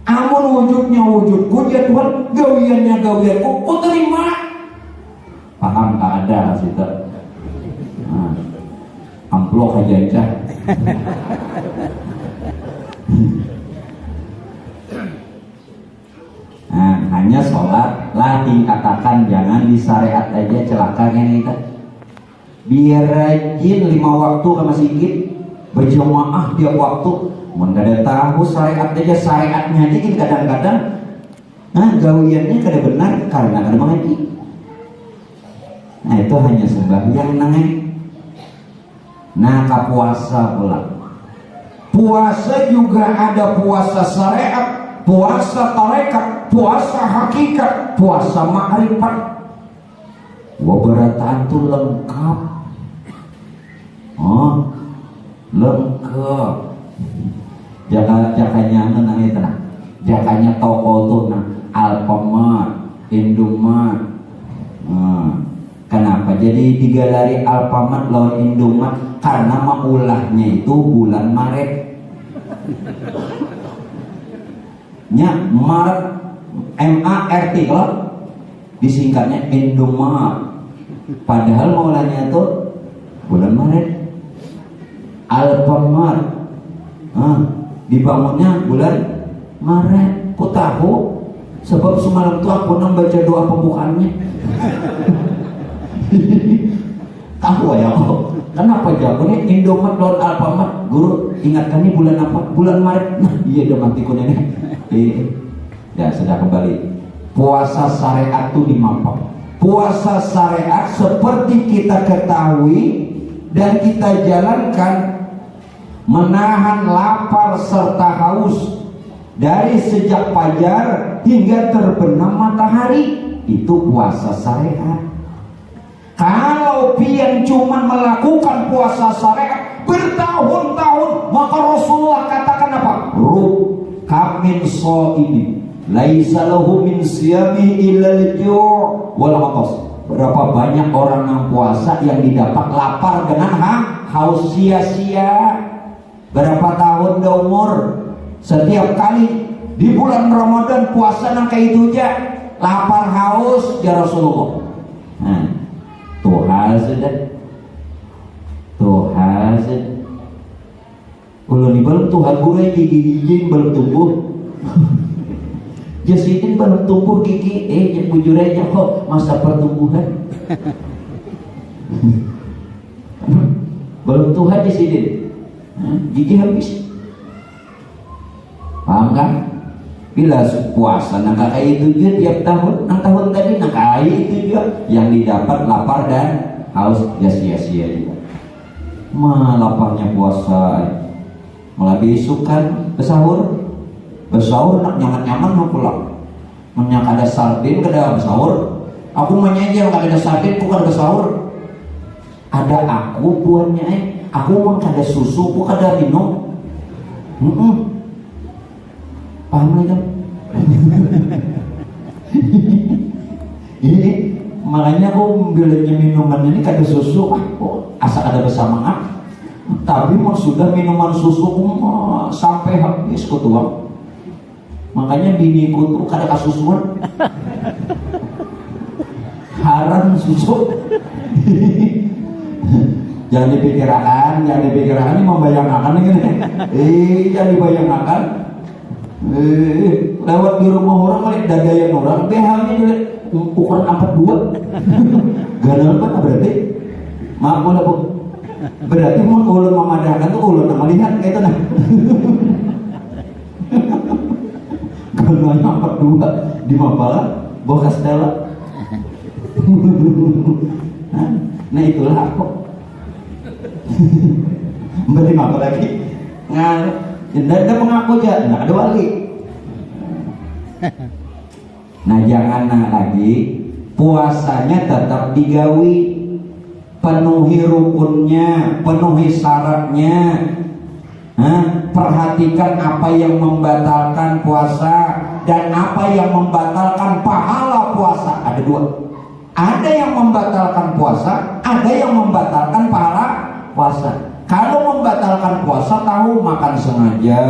Amun wujudnya wujudku, ya Tuhan, gawiannya gawianku, ku terima. Paham tak ada situ? Amplok aja aja. Nah, hanya sholat lah dikatakan jangan disyariat aja celaka kan kita. Biar rajin 5 waktu ke masjid, berjamaah tiap waktu. Mun kada tahu syariat aja, syariatnya aja kadang-kadang gawiannya kada benar karena kada mengaji. Nah itu hanya sembahyang nangai. Nah puasa pula. Puasa juga ada puasa syariat, puasa tarekat, puasa hakikat, puasa ma'rifat. Wabarataan itu lengkap. Lengkap. Jakanya nang itu nah. Jakanya toko tuh nah Alfamart, Indomart. Kenapa jadi digalari Alfamart lawan Indomart? Karena maulahnya itu bulan Maret. Nya Maret MART kalau disingkatnya Indomart. Padahal maulahnya itu bulan Maret. Alfamart dibangunnya bulan Maret. Ku tahu sebab semalam tuh aku nang baca doa pembukaannya. Tahu ya kok. Kenapa jawabannya Indomart lawan Alfamart? Guru ingatkan ini bulan apa? Bulan Maret. Nah iya udah matiku nenek. Ya sudah kembali. Puasa syariat itu dimampak. Puasa syariat seperti kita ketahui dan kita jalankan, menahan lapar serta haus dari sejak fajar hingga terbenam matahari. Itu puasa syariat. Kalau pian cuma melakukan puasa syariat bertahun-tahun, maka Rasulullah katakan apa? Kam min sha'imin laisa lahu min siyami illal ju' wal 'atas. Berapa banyak orang yang puasa yang didapat lapar dengan haus sia-sia. Berapa tahun dah umur, setiap kali di bulan Ramadan puasa nang kayak itu aja lapar haus ya Rasulullah. Nah, Tuhan sudah ulun belum Tuhan gue gigi belum tumbuh. Jasidin belum tumbuh gigi, bujur aja kok masa pertumbuhan. Belum Tuhan Jasidin. Gigi habis. Paham kan? Bila puasa nang kayak itu juga tiap tahun, nang tahun tadi nang kayak itu juga yang didapat lapar dan haus ya sia-sia juga. Laparnya puasa malah besok kan bersahur nak nyaman-nyaman mau pulang. Menyak ada sardin kada bersahur. Aku menyaja kada ada sardin, aku kada bersahur. Ada aku buahnya aku mau kada susu, aku kada minum. Paham lagi kan? Ini makanya aku bilangnya minuman ini kada susu, asal ada bersamaan. Tapi mau sudah minuman susu sampai habis ku tuang. Makanya biniku tuh kada kasusuan. Haram susu. Jangan dipikirkan ini membayangkan ini. Jangan dibayangkan. Lewat di rumah orang melihat dagayan orang, BH-nya dilihat ukuran 42. Ganal kan berarti? Maaf boleh bu. Berarti mau ulun memadahkan tuh ulun melihat kayak itu nah. Ganalnya 42 di Mapala, Bokas Stella. Nah itulah aku. Berarti apa lagi? Dia mengaku aja nggak ada wali. Nah jangan lagi puasanya tetap digawi, penuhi rukunnya, penuhi syaratnya. Perhatikan apa yang membatalkan puasa dan apa yang membatalkan pahala puasa. Ada dua. Ada yang membatalkan puasa, ada yang membatalkan pahala puasa. Kalau membatalkan puasa, tahu makan sengaja,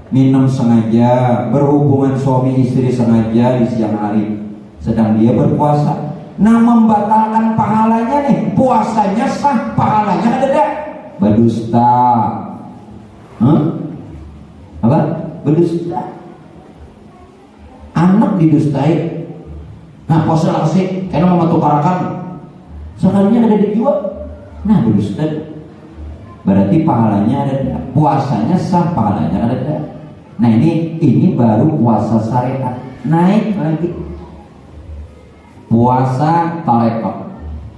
minum sengaja, berhubungan suami istri sengaja di siang hari, sedang dia berpuasa. Nah membatalkan pahalanya nih, puasanya sah, pahalanya ada tidak? Berdusta. Apa? Berdusta. Anak didustai. Nah puasa lah sih, karena mau tukarakan. Sekalinya ada dijual. Nah berdusta. Berarti pahalanya ada tidak? Puasanya sah, pahalanya ada tidak? Nah ini baru puasa syariat. Naik lagi puasa tarekat.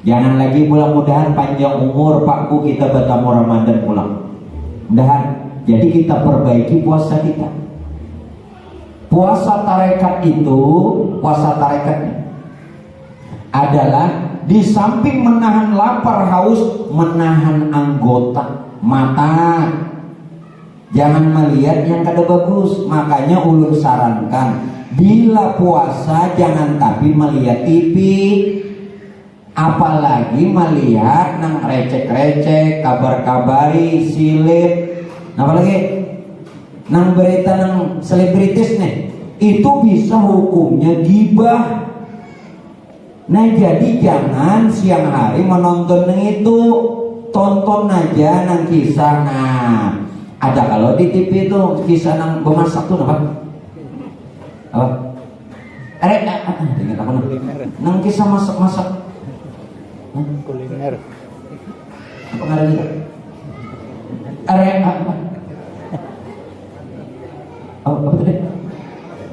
Jangan lagi mudah-mudahan panjang umur Pakku kita bertamu Ramadan pulang. Mudahan. Jadi kita perbaiki puasa kita. Puasa tarekat itu, puasa tarekatnya adalah di samping menahan lapar haus, menahan anggota mata. Jangan melihat yang kada bagus. Makanya ulun sarankan, bila puasa jangan tapi melihat TV, apalagi melihat nang recek-recek, kabar-kabari, silit, apalagi nang berita nang selebritis nih, itu bisa hukumnya gibah. Nah jadi jangan siang hari menonton yang itu, tonton aja nang kisah. Nah ada kalau di TV itu kisah nang bemasak tuh apa? Ingat apa nang kisah masak-masak kuliner apa ngaran itu? Apa tadi?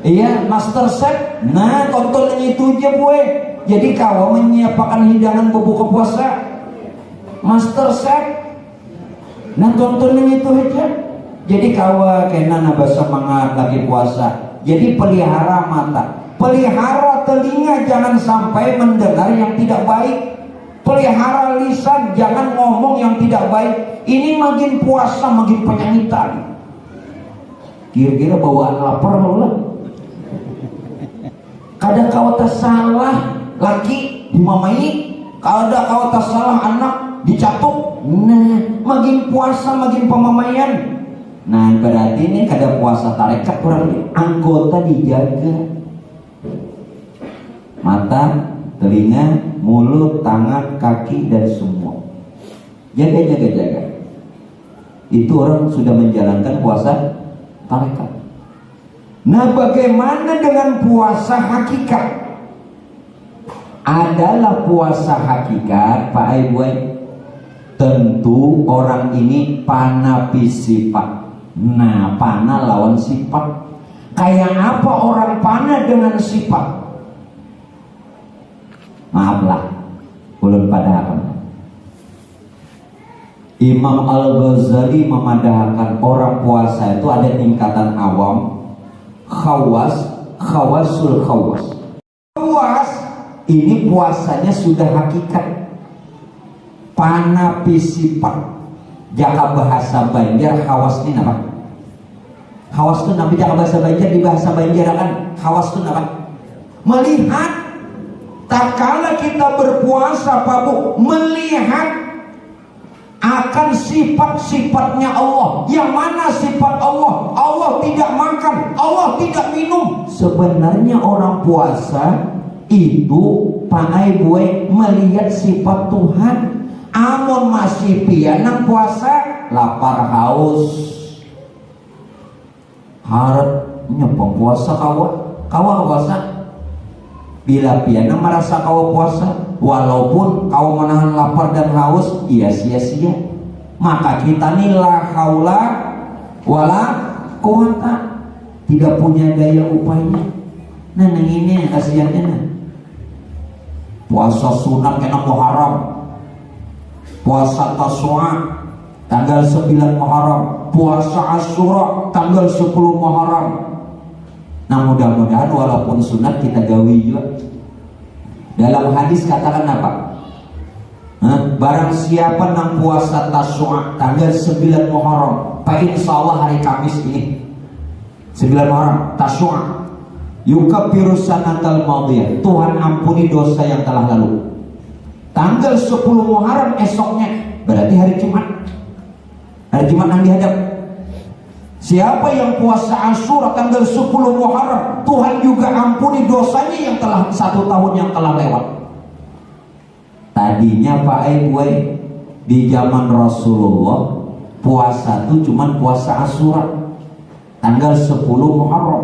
Iya, Master Chef. Nah, tonton yang itu aja gue. Jadi kau menyiapkan hidangan berbuka puasa, Master Chef. Nah, tonton yang itu aja. Jadi kau kena nambah semangat lagi puasa. Jadi pelihara mata, pelihara telinga, jangan sampai mendengar yang tidak baik. Pelihara lisan, jangan ngomong yang tidak baik. Ini makin puasa makin penyanyitan. Kira-kira bawaan lapar malah. Kada kau tersalah laki dimamai, kada kau tersalah anak dicatuk. Nah, makin puasa makin pemamaian. Nah, berarti ini kada puasa tarekat kurang, anggota dijaga. Mata, telinga, mulut, tangan, kaki dan semua. Jaga. Itu orang sudah menjalankan puasa tarekat. Nah bagaimana dengan puasa hakikat? Adalah puasa hakikat Pak Ibu, tentu orang ini panapi sifat. Nah pana lawan sifat. Kayak apa orang pana dengan sifat? Maaflah, belum pada apa. Imam Al-Ghazali memadahkan orang puasa itu ada tingkatan awam, khawasul khawas. Khawas ini puasanya sudah hakikat, panapi sifat. Jaka bahasa Banjar khawas ini apa? Khawas itu nabi jaka bahasa Banjar, di bahasa Banjar kan khawas itu apa? Melihat. Tak kala kita berpuasa Pak Bu, melihat akan sifat-sifatnya Allah. Yang mana sifat Allah? Allah tidak makan, Allah tidak minum. Sebenarnya orang puasa itu Pak Ibu melihat sifat Tuhan. Amun masih pianang puasa, lapar haus, harap nyepong puasa kawa puasa. Bila pianang merasa kau puasa, walaupun kau menahan lapar dan haus, ia sia-sia. Maka kita nih la haula wala quwata, tidak punya daya upaya. Nah ini kasihannya nah. Puasa sunat kena Muharram, puasa Taswa tanggal 9 Muharram, puasa Asyura tanggal 10 Muharram. Nah mudah-mudahan walaupun sunat kita gawi juga. Dalam hadis katakan apa? Barang siapa nang puasa Tasyu'a tanggal 9 Muharram, Pak insya Allah hari Kamis ini 9 Muharram Tasyu'a, yukaffiru sanatal madiyah, Tuhan ampuni dosa yang telah lalu. Tanggal 10 Muharram esoknya berarti hari Jumat. Hari Jumat yang dihadap. Siapa yang puasa Asyura tanggal 10 Muharram, Tuhan juga ampuni dosanya yang telah 1 tahun yang telah lewat. Tadinya Pak Boy di zaman Rasulullah puasa itu cuma puasa Asyura tanggal 10 Muharram.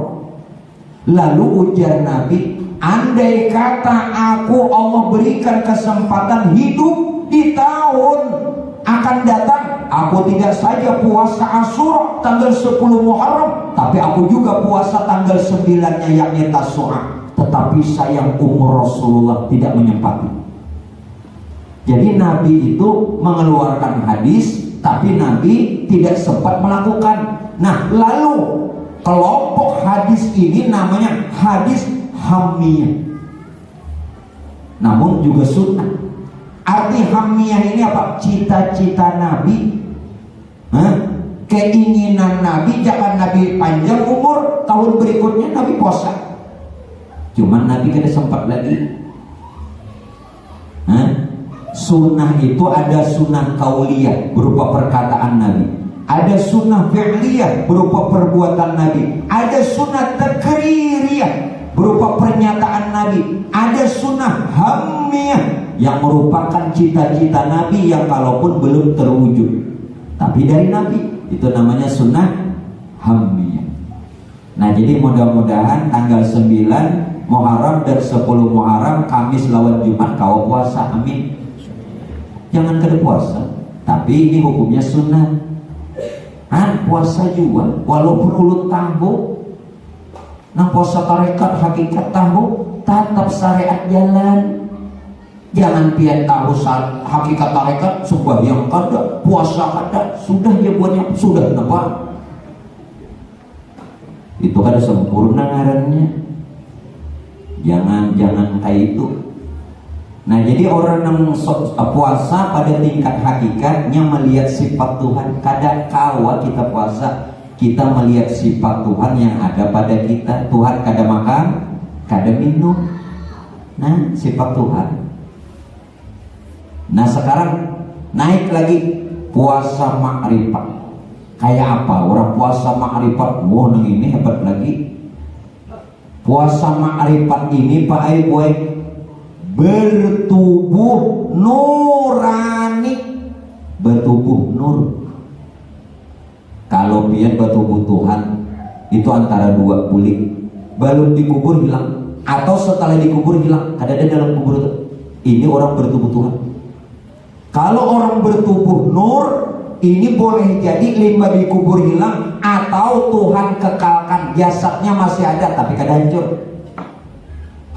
Lalu ujar Nabi, andai kata aku Allah berikan kesempatan hidup di tahun akan datang, aku tidak saja puasa Asyura tanggal 10 Muharram, tapi aku juga puasa tanggal 9-nya yakni Tasyu'a. Tetapi sayang umur Rasulullah tidak menyempati. Jadi Nabi itu mengeluarkan hadis, tapi Nabi tidak sempat melakukan. Nah lalu kelompok hadis ini namanya hadis hamiyah, namun juga sunnah. Arti hamiyah ini apa? Cita-cita Nabi, keinginan Nabi, jangan Nabi panjang umur, tahun berikutnya Nabi puasa. Cuman Nabi kada sempat lagi. Sunnah itu ada sunnah kauliyah berupa perkataan Nabi, ada sunnah fi'liyah berupa perbuatan Nabi, ada sunnah takririyah berupa pernyataan Nabi, ada sunnah hamiyah yang merupakan cita-cita Nabi yang kalaupun belum terwujud tapi dari Nabi, itu namanya sunnah hamiyah. Nah jadi mudah-mudahan tanggal 9 Muharram dan 10 Muharram Kamis lawan Jumat kau puasa, amin. Jangan kada puasa, tapi ini hukumnya sunnah. Puasa juga walaupun ulut tahu, nah puasa tarekat hakikat tahu, tetap syariat jalan. Jangan pian tahu hakikat tarekat, sembahyang kada, puasa kada, sudah ya buatnya, sudah kenapa? Itu kada sempurna ngarannya. Jangan kayak itu. Nah jadi orang yang puasa pada tingkat hakikatnya melihat sifat Tuhan. Kada kawa kita puasa, kita melihat sifat Tuhan yang ada pada kita. Tuhan kada makan, kada minum. Nah sifat Tuhan. Nah sekarang naik lagi puasa makrifat. Kayak apa orang puasa makrifat? Wah nang ini hebat lagi. Puasa makrifat ini Pak Boy bertubuh nurani, bertubuh nur. Kalau pian bertubuh Tuhan itu antara dua bulik, belum dikubur hilang atau setelah dikubur hilang, ada dalam kubur itu. Ini orang bertubuh Tuhan. Kalau orang bertubuh nur ini boleh jadi lima dikubur hilang atau Tuhan kekalkan, jasadnya masih ada tapi kada hancur.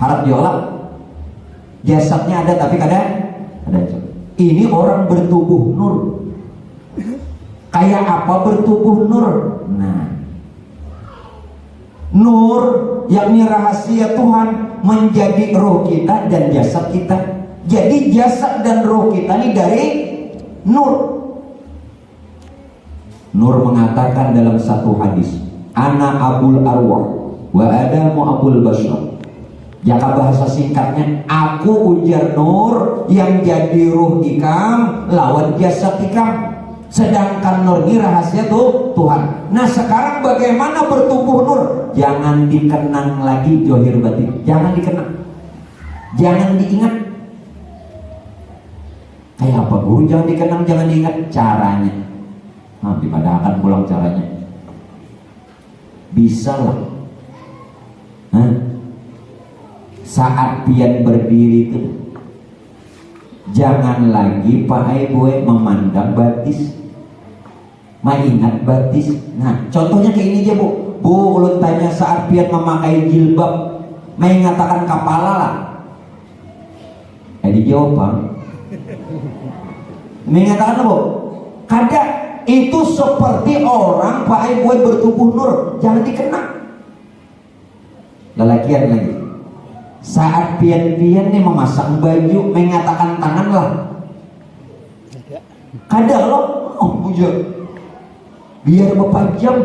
Harap diolak, jasadnya ada tapi kada hancur. Ini orang bertubuh nur. Kayak apa bertubuh nur? Nah, nur yakni rahasia Tuhan menjadi roh kita dan jasad kita. Jadi jasad dan roh kita ini dari nur. Nur mengatakan dalam satu hadis, ana abul arwah wa adamu abul bashar. Jaka bahasa singkatnya, aku ujar nur yang jadi ruh ikam lawan jasad ikam. Sedangkan nur ini rahasia tuh Tuhan. Nah sekarang bagaimana bertumbuh nur? Jangan dikenang lagi johir batin. Jangan dikenang, jangan diingat. Kayak apa guru? Jangan dikenang, jangan diingat. Caranya dipadahkan pulang caranya. Bisa lah. Saat pian berdiri itu jangan lagi Pak Boy memandang batis, mengingat batis. Nah contohnya kayak ini aja Bu. Ulun tanya saat pian memakai jilbab, mengatakan kepala lah. Dijawab Bang. Mengatakan apa? Kada. itu seperti orang pakai buat bertubuh nur, jangan dikena. Lelakian lagi. Saat pian-pian nih memasang baju, mengatakan tangan lah. Kadang lo, bujur. Biar bapak jam,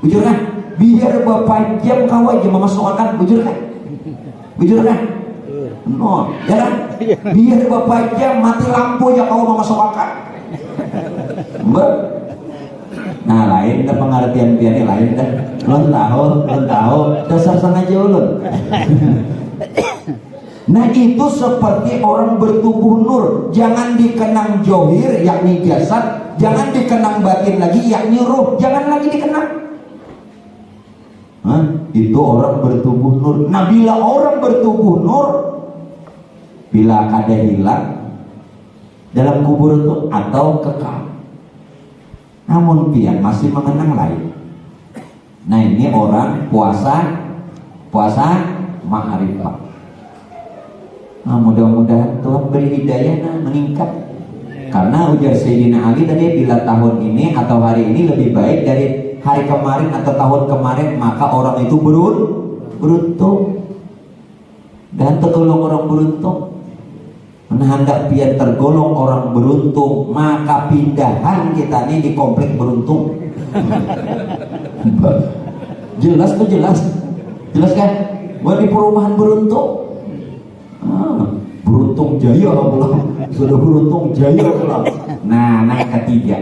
bujur kan? Biar bapak jam kau aja memasukkan, bujur kan? Bujur kan? No, ya kan? Biar bapak jam mati lampu ya kau memasukkan. Nah lain dah pengertian piannya lain dah. Lon tahu dasar sengaja ulun. Nah itu seperti orang bertubuh nur, jangan dikenang johir yakni jasad, jangan dikenang batin lagi yakni ruh, jangan lagi dikenang. Itu orang bertubuh nur. Nah bila orang bertubuh nur, bila kada hilang dalam kubur itu atau kekal, namun pian masih mengenang lain. Nah ini orang puasa ma'rifah. Nah, mudah-mudahan Tuhan beri hidayah meningkat. Karena ujar Sayyidina Ali tadi, bila tahun ini atau hari ini lebih baik dari hari kemarin atau tahun kemarin, maka orang itu beruntung dan tergolong orang beruntung. Nah, hendak pian tergolong orang beruntung, maka pindahan kita ini di komplek beruntung. Jelas tuh, jelas kan? Buat di perumahan beruntung. Beruntung jaya pulang, sudah beruntung jaya pulang. Nah, ketiga,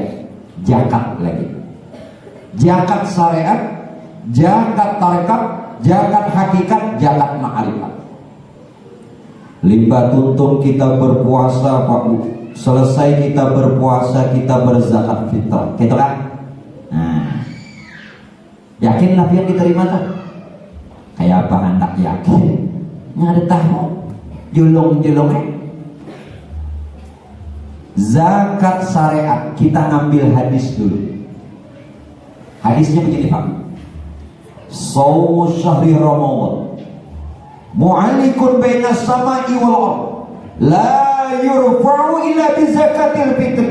zakat lagi. Zakat syariat, zakat tarekat, zakat hakikat, zakat ma'rifat. Limbah tuntung kita berpuasa Pak Bu, selesai kita berpuasa kita berzakat fitrah, gitu kan? Nah, yakin lah yang diterima tak? Kayak apa hendak yakin? Nggak ada tahu, julung-julungnya. Zakat syariat, kita ngambil hadis dulu. Hadisnya begini Pak. Shaumu syahri Ramadan mu'allikun baina samai wal ard la yurfa'u illa bi zakatil fitri.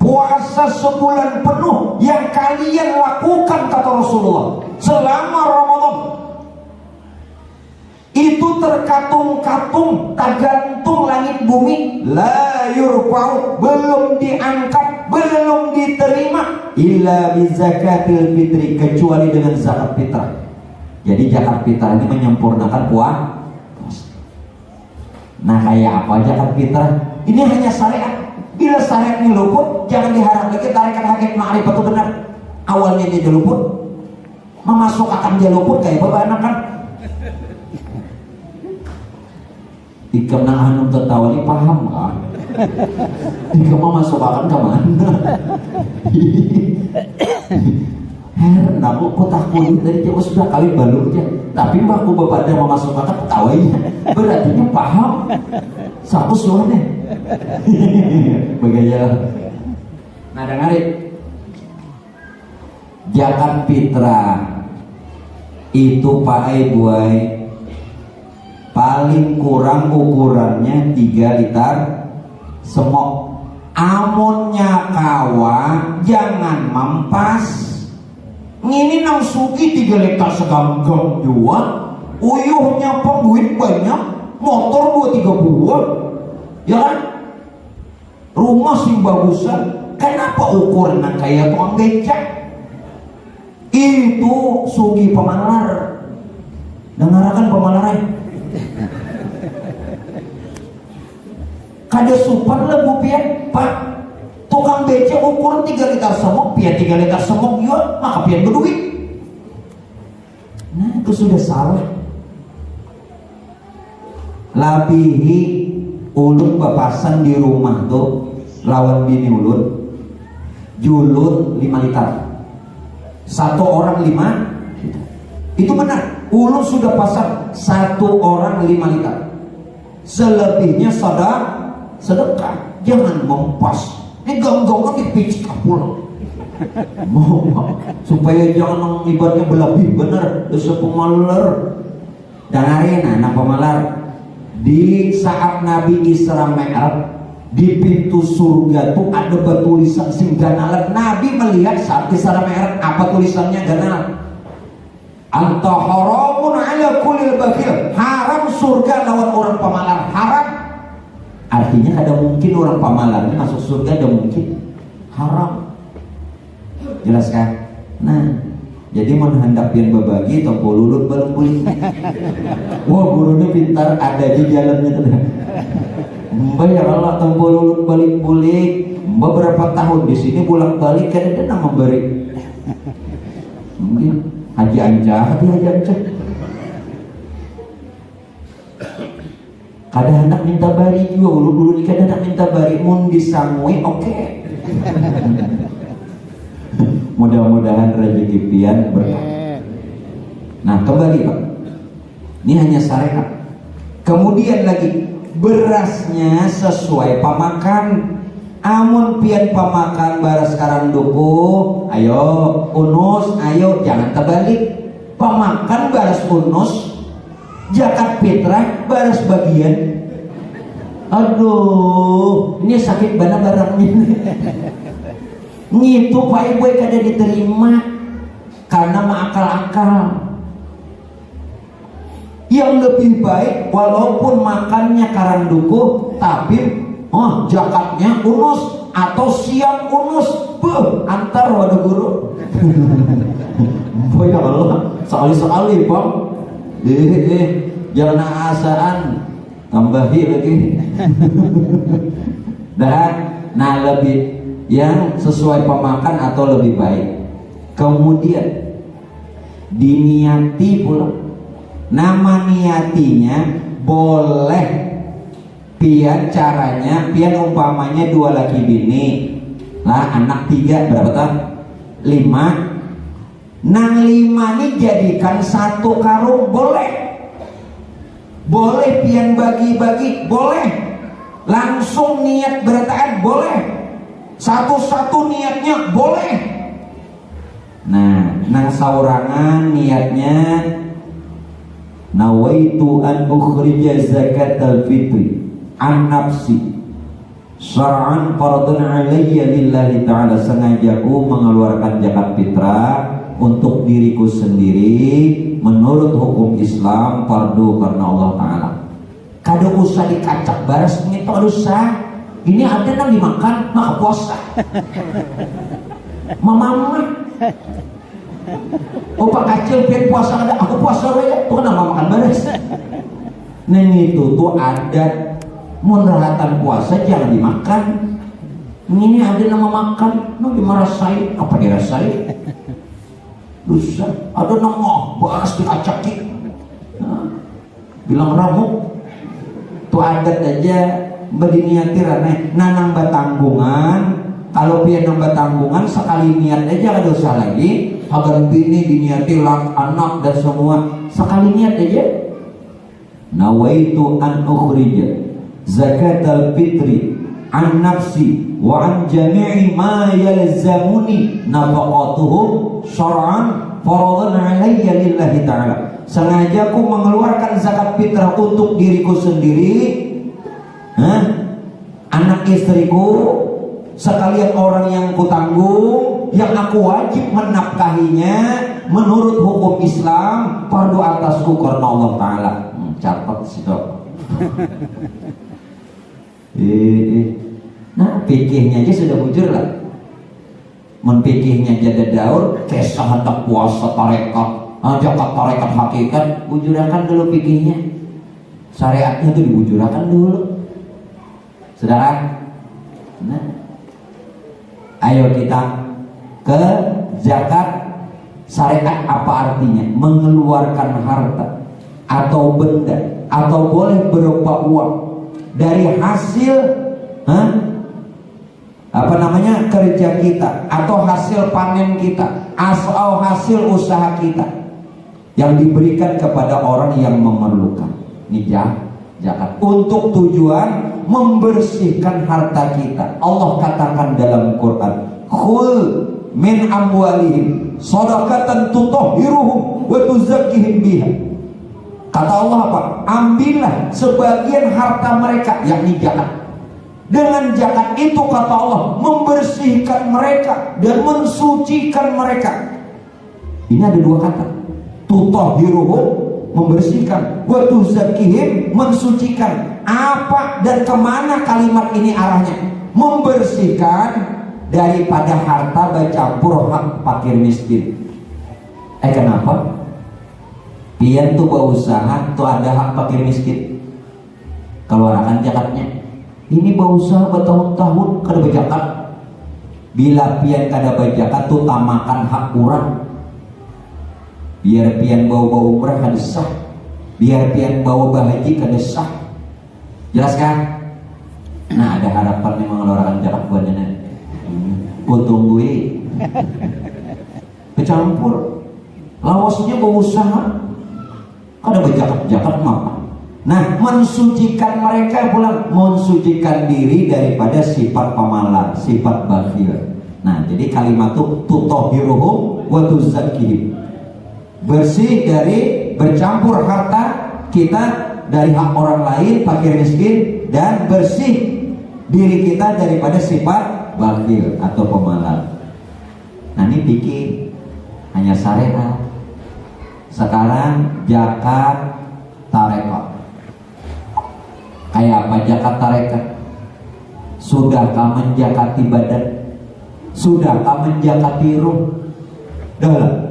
Puasa sebulan penuh yang kalian lakukan kata Rasulullah selama Ramadan itu terkatung-katung, tergantung langit bumi, la yurfa'u, belum diangkat, belum diterima illa bi zakatil fitri, kecuali dengan zakat fitrah. Jadi zakat fitrah ini menyempurnakan puasa. Nah kayak apa zakat fitrah? Ini hanya syariat. Bila syariat ini luput, jangan diharap lagi tarekat hakikat ma'rifat itu benar. Awalnya dia luput, memasukkan dia luput kayak apa kan? Ikam nang hanum tertawa ini paham kan? Ikam memasukkan ke mana? Heran aku takut dari jauh sudah kali balurnya, tapi mbak aku bapak dia memasukkan ketawanya, berarti dia paham. Satu suaranya. Bagaimana? Nah dengarin, zakat fitrah itu pakai buai paling kurang ukurannya 3 liter semok. Amonnya kawa jangan mampas. Ini nang suki 3 liter segamgam juga. Uyuhnya pengduit banyak, motor 2-3 buah, ya kan? Rumah sih bagusan. Kenapa ukuran kayak tukang becak? Itu sugi pemalar. Dengarkan pemalaran. Kada supan lah bu pian, Pak. Tukang becak ukuran 3 liter semok, pian 3 liter semok juga, maka pian berduit. Nah itu sudah salah. Labihi ulun bapasan di rumah tuh lawan bini ulun, julun 5 liter. Satu orang 5, itu benar. Ulun sudah pasang 1 orang 5 liter. Selebihnya sedekah. Jangan mempas. Ini ganggongan dipicik pulang. Mau supaya jangan ibaratnya berlebih bener. Dosa pemalar. Dengarin anak pemalar. Di saat Nabi Isra Mi'raj di pintu surga tuh ada tulisan sing ganalan. Nabi melihat saat Isra Mi'raj, apa tulisannya ganalan? Anta haramun ala kulil bakhil, haram surga lawan orang pamalar, haram. Artinya ada mungkin orang pamalar masuk surga, ada mungkin haram. Jelas kan? Nah, jadi menghendap yang berbagi topo lulut balung bulik. Wah, gurunya pintar, ada di jalannya tuh. Mbak ya Allah, topo lulut balik bulik. Mbak berapa tahun di sini bolak balik kan ada nama memberi. Mungkin Haji Ancah, Haji Ancah. Kada hendak minta bari juga, dulu ni kada hendak minta bari, mun disangui oke. Mudah-mudahan rezeki pian berkah. Nah, kembali Pak, ini hanya syariat. Kemudian lagi berasnya sesuai pamakan. Amun pian pamakan baras sekarang duku, ayo unus, ayo jangan terbalik. Pamakan baras unus, zakat fitrah baras bagian. Aduh, ini sakit bana barangnya. Ngitu Pak Ibu kada diterima karena mengakal-akal. Yang lebih baik walaupun makannya karang duku, tapi zakatnya unus atau siang unus. Antar waduh guru. Oh ya Allah, sekali-sekali Pak. Jangan asaan tambahi lagi. Dan nah lebih yang sesuai pemakan atau lebih baik. Kemudian diniati pula. Nama niatinya boleh pian caranya, pian umpamanya 2 laki bini lah, anak 3 berapa tahun? 5. Nang 5 ini jadikan 1 karung boleh. Boleh pian bagi-bagi boleh. Langsung niat berataan boleh. Satu-satu niatnya boleh. Nah, nang saurangan niatnya nawaitu an ukhrija zakatal fitri an nafsi syar'an fardun alayya lillahi ta'ala, sengajaku mengeluarkan zakat fitrah untuk diriku sendiri menurut hukum Islam, fardu karena Allah Ta'ala. Kada usah dikacak baras itu usah. Ini ada yang dimakan, maka puasa. Mama. Opa kecil pian puasa ada, aku puasa ya. Tuh kenapa makan baris? Nah itu tuh adat munrahatan puasa jangan dimakan. Ini ada nama makan, no dimarasai, apa dirasai? Dosa. Ada nama baras dikacaki. Nah, bilang ramuk. Tuh adat aja. Berdiniati raneh nanang batanggungan. Kalau pian nambah tanggungan sekali niat aja ada dosa lagi. Agar bini diniati lang anak dan semua sekali niat aja. Nawaitu an ukhrija zakatal fitri an nafsi wa an jami'i ma yalzamuni nafaqatuhum syar'an faradan alayya lillahi ta'ala. Sengaja aku mengeluarkan zakat fitrah untuk diriku sendiri, anak istriku, sekalian orang yang kutanggung, yang aku wajib menafkahinya menurut hukum Islam, fardu atasku karena Allah Ta'ala. Catat sih dok. Nah pikirnya aja sudah bujur lah. Menpikirnya jadi daur, kisah hendak puasa tarekat, zakat tarekat hakikat, bujurakan dulu pikirnya. Syariatnya itu dibujurakan dulu. Saudara, nah, ayo kita ke zakat syariat. Apa artinya? Mengeluarkan harta atau benda atau boleh berupa uang dari hasil kerja kita atau hasil panen kita atau hasil usaha kita yang diberikan kepada orang yang memerlukan. Ini zakat untuk tujuan membersihkan harta kita. Allah katakan dalam Quran, khul min amwalihim shadaqatan tutahhiruhum wa tuzakkihim biha. Kata Allah apa? Ambillah sebagian harta mereka, yakni zakat, Dengan zakat itu kata Allah membersihkan mereka dan mensucikan mereka. Ini ada dua kata. Tutahhiruhum, membersihkan, wa tuzakkihim, mensucikan. Apa dan kemana kalimat ini arahnya? Membersihkan daripada harta bercampur hak fakir miskin. Kenapa? Pian tuh berusaha tuh ada hak fakir miskin. Keluarkan zakatnya. Ini berusaha bertahun-tahun kada berzakat. Bila pian kada berzakat tuh tamakan hak kurang. Biar pian bawa umrah kada sah. Biar pian bawa bahaji kada sah. Jelas kan? Nah, ada harapan yang mengeluarkan zakat buat nenek. Tungguin. Kecampur. Lawasnya berusaha. Kada berzakat mah. Nah, mensucikan mereka pula, mensucikan diri daripada sifat pemalas, sifat bakhil. Nah, jadi kalimat itu tutahhiruhum wa tuzakkihim. Bersih dari bercampur harta kita dari hak orang lain, fakir miskin, dan bersih diri kita daripada sifat bakhil atau pemalas. Nah, ini pikir hanya syariat. Sekarang zakat tarekat. Kayak apa zakat tarekat? Sudahkah menjakati badan? Sudahkah menjakati ruh? Dah.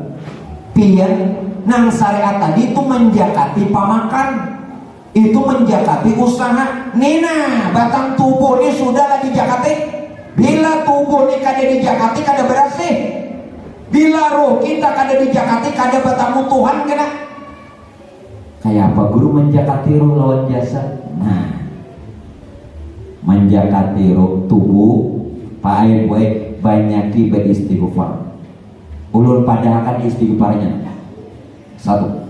Pian nang syariat tadi itu menjakati pamakan, itu menjakati usaha. Nina batang tubuh ini sudah lagi jakati. Bila tubuh ini kada dijakati kada bersih. Bila roh kita kada dijakati kada bertemu Tuhan kena. Kayak apa guru menjakati roh lawan jasad? Nah, menjakati roh tubuh pakai baik banyaki beristighfar. Ulun pada akan istighfarnya. Satu,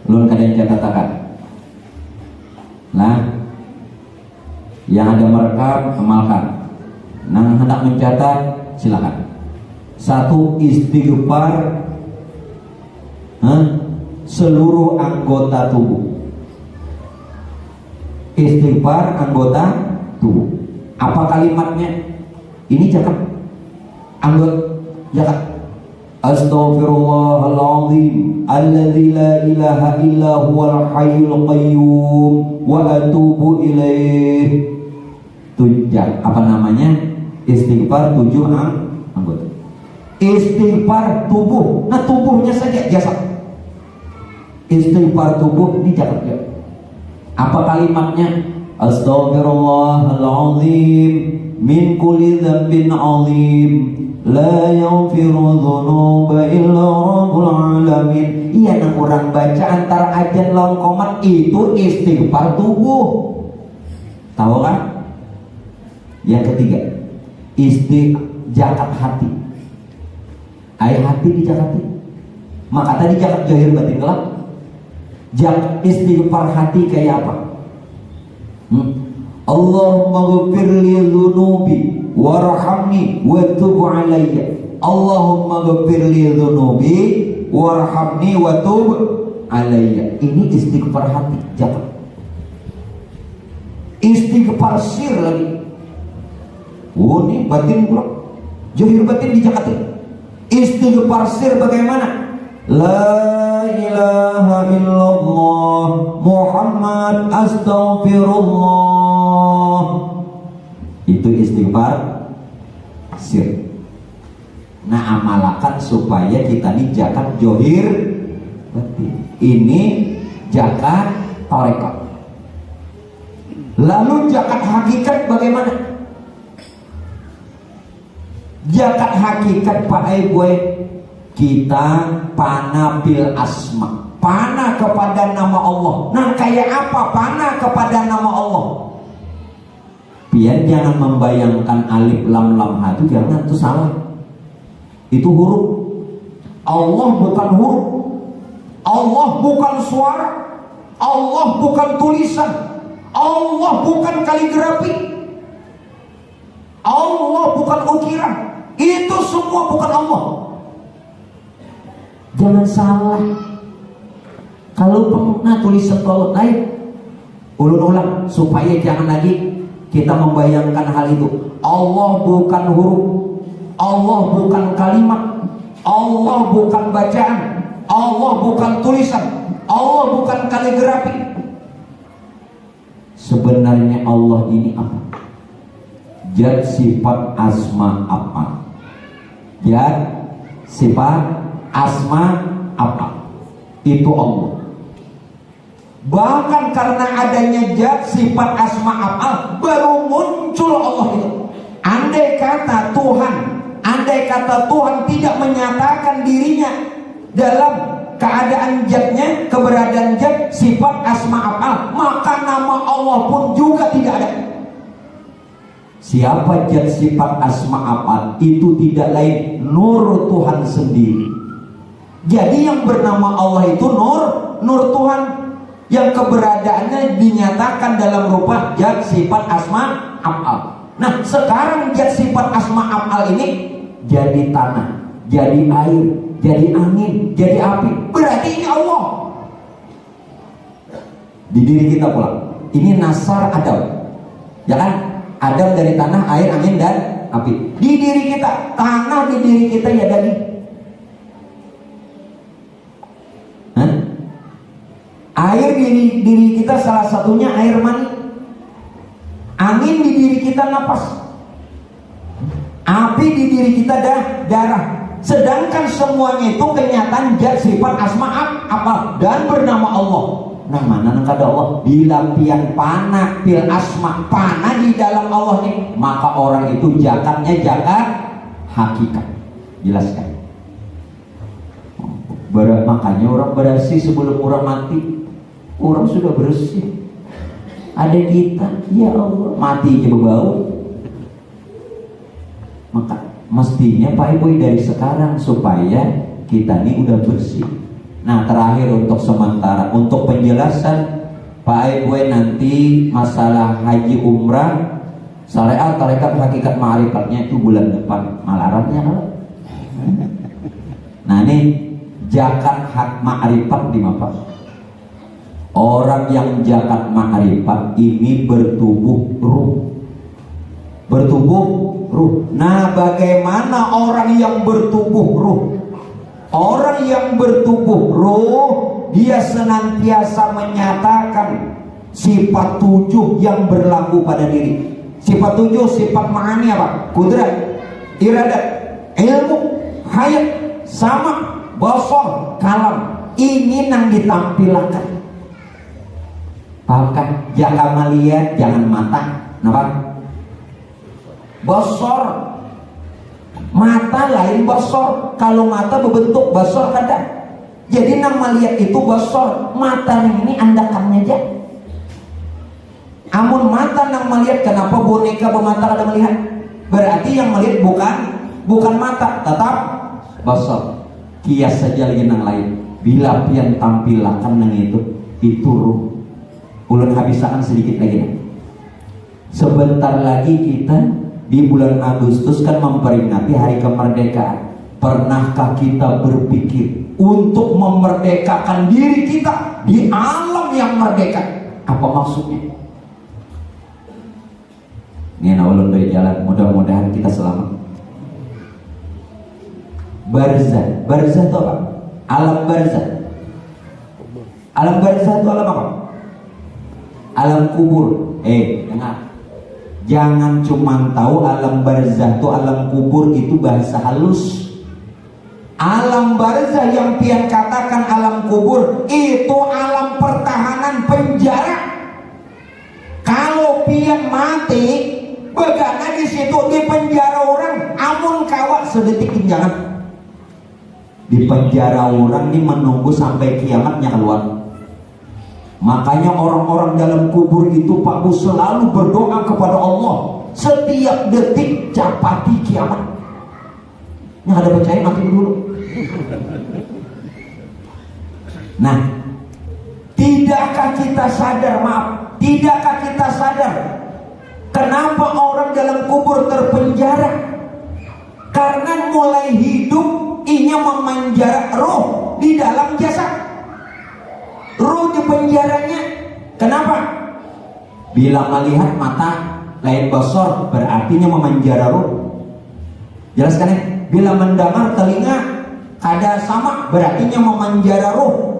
ulun kadang catatakan. Nah, yang ada merekam amalkan. Nah, hendak mencatat silakan. Satu, istighfar seluruh anggota tubuh. Istighfar anggota tubuh. Apa kalimatnya? Ini cakap anggota zakat. Astaghfirullahaladzim alladzi la ilaha illa huwal hayyul qayyum wa atubu ilaih. Tujak apa namanya? Istighfar 7 anggota. Istighfar tubuh. Nah, tubuhnya saja jasad. Istighfar tubuh ini zakat ya. Apa kalimatnya? Astaghfirullahaladzim min kulli dzambin azim la yaghfiru dzunuba illa rabbul alamin. Iya, nang orang baca antara ajan lawan qomat itu istighfar tubuh. Tahu kan? Yang ketiga, zakat hati. Ai hati dijakati. Maka tadi zakat zahir batin kelak. Zakat istighfar hati kayak apa? Allahumma ghfirli dzunubi warhamni wa tub alayya. Allahumma ghfirli dzunubi warhamni wa tub alayya. Ini istighfar hati, zakat. Istighfar sir lagi. Oh, ini batin pula. Zahir batin dijakati. Istighfar sir bagaimana? La ilaha illallah Muhammad astaghfirullah. Itu istighfar sir. Nah, amalakan supaya kita ini zakat zahir batin. Ini zakat tarekat. Lalu zakat hakikat bagaimana? Zakat hakikat Pak Eboy, kita pana bil asma, pana kepada nama Allah. Nah, kayak apa pana kepada nama Allah? Biar jangan membayangkan alif lam lam ha, itu jangan, itu salah. Itu huruf. Allah bukan huruf. Allah bukan suara. Allah bukan tulisan. Allah bukan kaligrafi. Allah bukan ukiran. Itu semua bukan Allah. Jangan salah. Kalau pernah tulis sekolah lain, ulun ulang supaya jangan lagi kita membayangkan hal itu. Allah bukan huruf, Allah bukan kalimat, Allah bukan bacaan, Allah bukan tulisan, Allah bukan kaligrafi. Sebenarnya Allah ini apa? Zat, sifat, asma, apa? Zat, sifat, asma, apa? Itu Allah. Bahkan karena adanya zat, sifat, asma, apa, baru muncul Allah itu. Andai kata Tuhan tidak menyatakan dirinya dalam keadaan zatnya, keberadaan zat, sifat, asma, apa, maka nama Allah pun juga tidak ada. Siapa zat, sifat, asma, apa? Itu tidak lain nur Tuhan sendiri. Jadi yang bernama Allah itu nur Tuhan, yang keberadaannya dinyatakan dalam rupa zat, sifat, asma, af'al. Nah, sekarang zat, sifat, asma, af'al ini jadi tanah, jadi air, jadi angin, jadi api. Berarti ini Allah. Di diri kita pula. Ini nasar Adam. Ya kan? Adam dari tanah, air, angin, dan api. Di diri kita, tanah di diri kita ya daging. Air di diri kita salah satunya air mani. Angin di diri kita napas. Api di diri kita darah. Sedangkan semuanya itu kenyataan zat, sifat, asma, apa, dan bernama Allah. Nah, mana nang kada Allah? Bila pian panah pil asma, panah di dalam Allah nih, maka orang itu jakatnya jakat hakikat. Jelaskan. Makanya orang bersih sebelum orang mati. Orang sudah bersih. Ada kita, ya Allah, mati aja berbau. Maka mestinya Pak Ibu dari sekarang supaya kita ini udah bersih. Nah, terakhir untuk sementara, untuk penjelasan Pak Ibu nanti masalah haji umrah, syariat, tarekat, hakikat, ma'rifatnya itu bulan depan. Malarannya kan? Nah, ini zakat hak ma'rifat di mana? Orang yang zakat ma'rifat ini bertubuh ruh. Bertubuh ruh. Nah, bagaimana orang yang bertubuh ruh? Orang yang bertubuh ruh, dia senantiasa menyatakan sifat 7 yang berlaku pada diri. Sifat 7, sifat ma'ani apa? Kudrat, iradat, ilmu, hayat, sama, basar, kalam. Ini yang ditampilkan. Pahamkan? Jangan melihat, jangan mata. Kenapa? Basar. Mata lain basar. Kalau mata berbentuk basar kada. Jadi nang melihat itu basar. Mata ini andakannya aja. Amun mata nang melihat, kenapa boneka bermata kada melihat? Berarti yang melihat bukan mata, tetap basar. Kias saja lagi nang lain. Bila pian tampilakan nang itu ruh. Ulun habisakan sedikit lagi. Sebentar lagi kita di bulan Agustus kan memperingati hari kemerdekaan. Pernahkah kita berpikir untuk memerdekakan diri kita di alam yang merdeka? Apa maksudnya? Ini ulun dari jalan, mudah-mudahan kita selamat. Barzah, barzah itu apa? Alam barzah. Alam barzah itu alam apa? Alam kubur. Dengar. Jangan cuma tahu alam barzah itu, alam kubur itu bahasa halus. Alam barzah yang pian katakan alam kubur itu alam pertahanan penjara. Kalau pian mati, begana di situ di penjara orang, amun kawat sedetik jangan. Di penjara orang ini menunggu sampai kiamatnya keluar. Makanya orang-orang dalam kubur itu Pak Bu selalu berdoa kepada Allah setiap detik capati kiamat. Yang ada percaya mati dulu. Nah, tidakkah kita sadar, tidakkah kita sadar kenapa orang dalam kubur terpenjara? Karena mulai hidup ia memenjara roh di dalam jasad. Ruh di penjaranya. Kenapa? Bila melihat mata lain basar, berartinya memanjara ruh. Jelaskan ya? Bila mendengar telinga kada sama, berartinya memanjara ruh.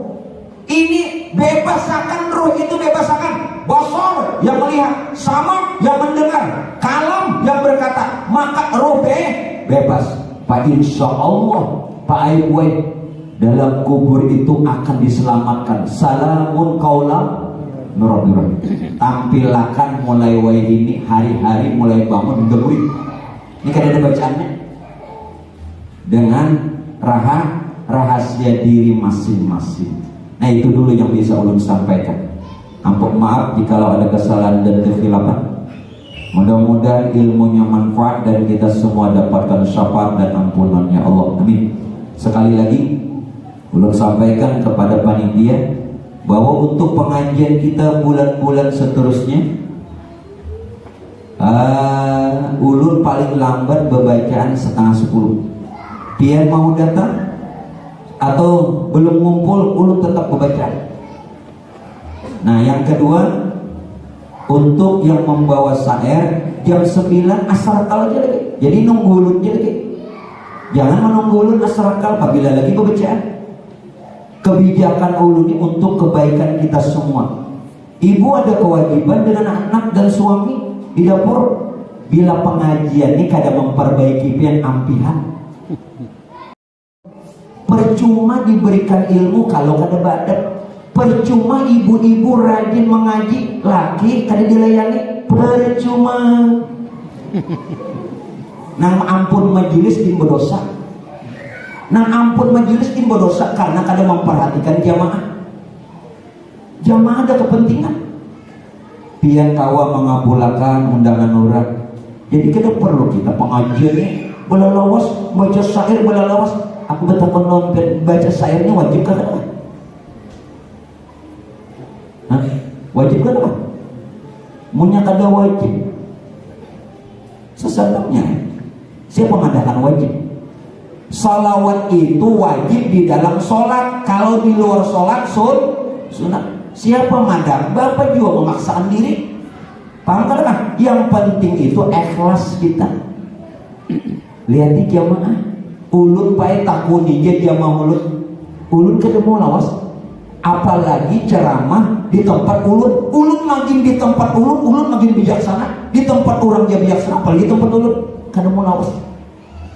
Ini bebasakan ruh itu, bebasakan basar yang melihat, sama yang mendengar, kalam yang berkata, maka ruh bebas. Pak insya Allah Pak Aiwai dalam kubur itu akan diselamatkan. Salamun qaulam nurabirah. Tampilakan mulai wai ini, hari-hari mulai bangun gemuri. Ini kan ada bacaannya dengan rahasia diri masing-masing. Nah itu dulu yang bisa ulun sampaikan. Ampun maaf jikalau ada kesalahan dan kekhilafan. Mudah-mudahan ilmunya manfaat dan kita semua dapatkan syafaat dan ampunannya Allah. Amin. Sekali lagi ulun sampaikan kepada panitia bahwa untuk pengajian kita bulan-bulan seterusnya, ulun paling lambat bebacaan 9:30. Dia mau datang atau belum ngumpul, ulun tetap bebacaan. Nah yang kedua, untuk yang membawa syair jam 9 asrakal aja lagi. Jadi nunggu ulun aja lagi. Jangan menunggu ulun asrakal apabila lagi bacaan. Kebijakan ulun ini untuk kebaikan kita semua. Ibu ada kewajiban dengan anak dan suami di dapur. Bila pengajian ini kada memperbaiki pian ampihan. Percuma diberikan ilmu kalau kada badat. Percuma ibu-ibu rajin mengaji, laki kada dilayani, percuma. Nang ampun majelis timbo dosa. Nang ampun majelis timbo dosa karena kada memperhatikan jamaah. Jamaah ada kepentingan. Pian kawa mengabulkan undangan orang. Jadi kita perlu kita pengajian nih belalawas, baca syair belalawas. Aku betapa nonton baca syairnya wajib kan? Hah? Wajib kan apa? Munya kada wajib. Sesatnya siapa mengadakan wajib? Salawat itu wajib di dalam sholat. Kalau di luar sholat sunat. Siapa madam? Bapak juga memaksakan diri. Paham kan? Yang penting itu ikhlas kita. Lihat di jamaah. Ulun pae takuni je jamaah ulun ketemu lawas. Apalagi ceramah di tempat ulun makin di tempat ulun makin bijaksana. Di tempat orang dia bijaksana, apalagi di tempat ulun ketemu lawas.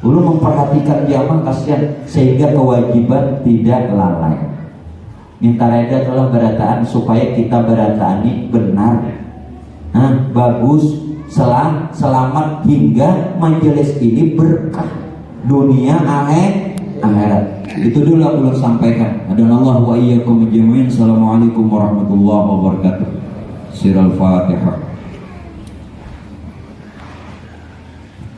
Ulun memperhatikan jamaah kasihan sehingga kewajiban tidak lalai. Minta reda telah berataan supaya kita berataan ini benar. Bagus, selamat hingga majelis ini berkah dunia akhirat. Itu dulu aku ulun sampaikan. Adanallahu wa iyyakum jami'an. Assalamualaikum warahmatullahi wabarakatuh. Surah Al-Fatihah.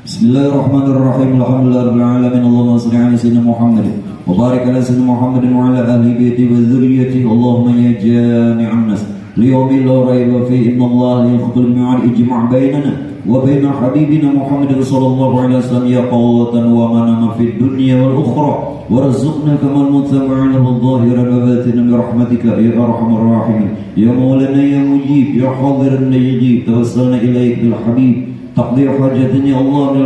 Bismillahirrahmanirrahim. Alhamdulillahirabbil alamin. Allahumma shalli ala sayyidina Muhammad wa barik ala sayyidina Muhammad wa ala ahli baitihi wa dzurriyyatihi. Allahumma ya jami'an nas liyawmin la rayba fihi inna Allah yaqul mi'ad ijma' bainana وبين حبيبنا محمد صلى الله عليه وسلم يا قوة ومنام في الدنيا والأخرى ورزقنا كما المتبعين الظاهر وباطنا برحمتك يا أرحم الراحمين يا مولانا يا مجيب يا حاضر يجيب توسلنا إليك بالحبيب تقضي حاجتنا يا الله.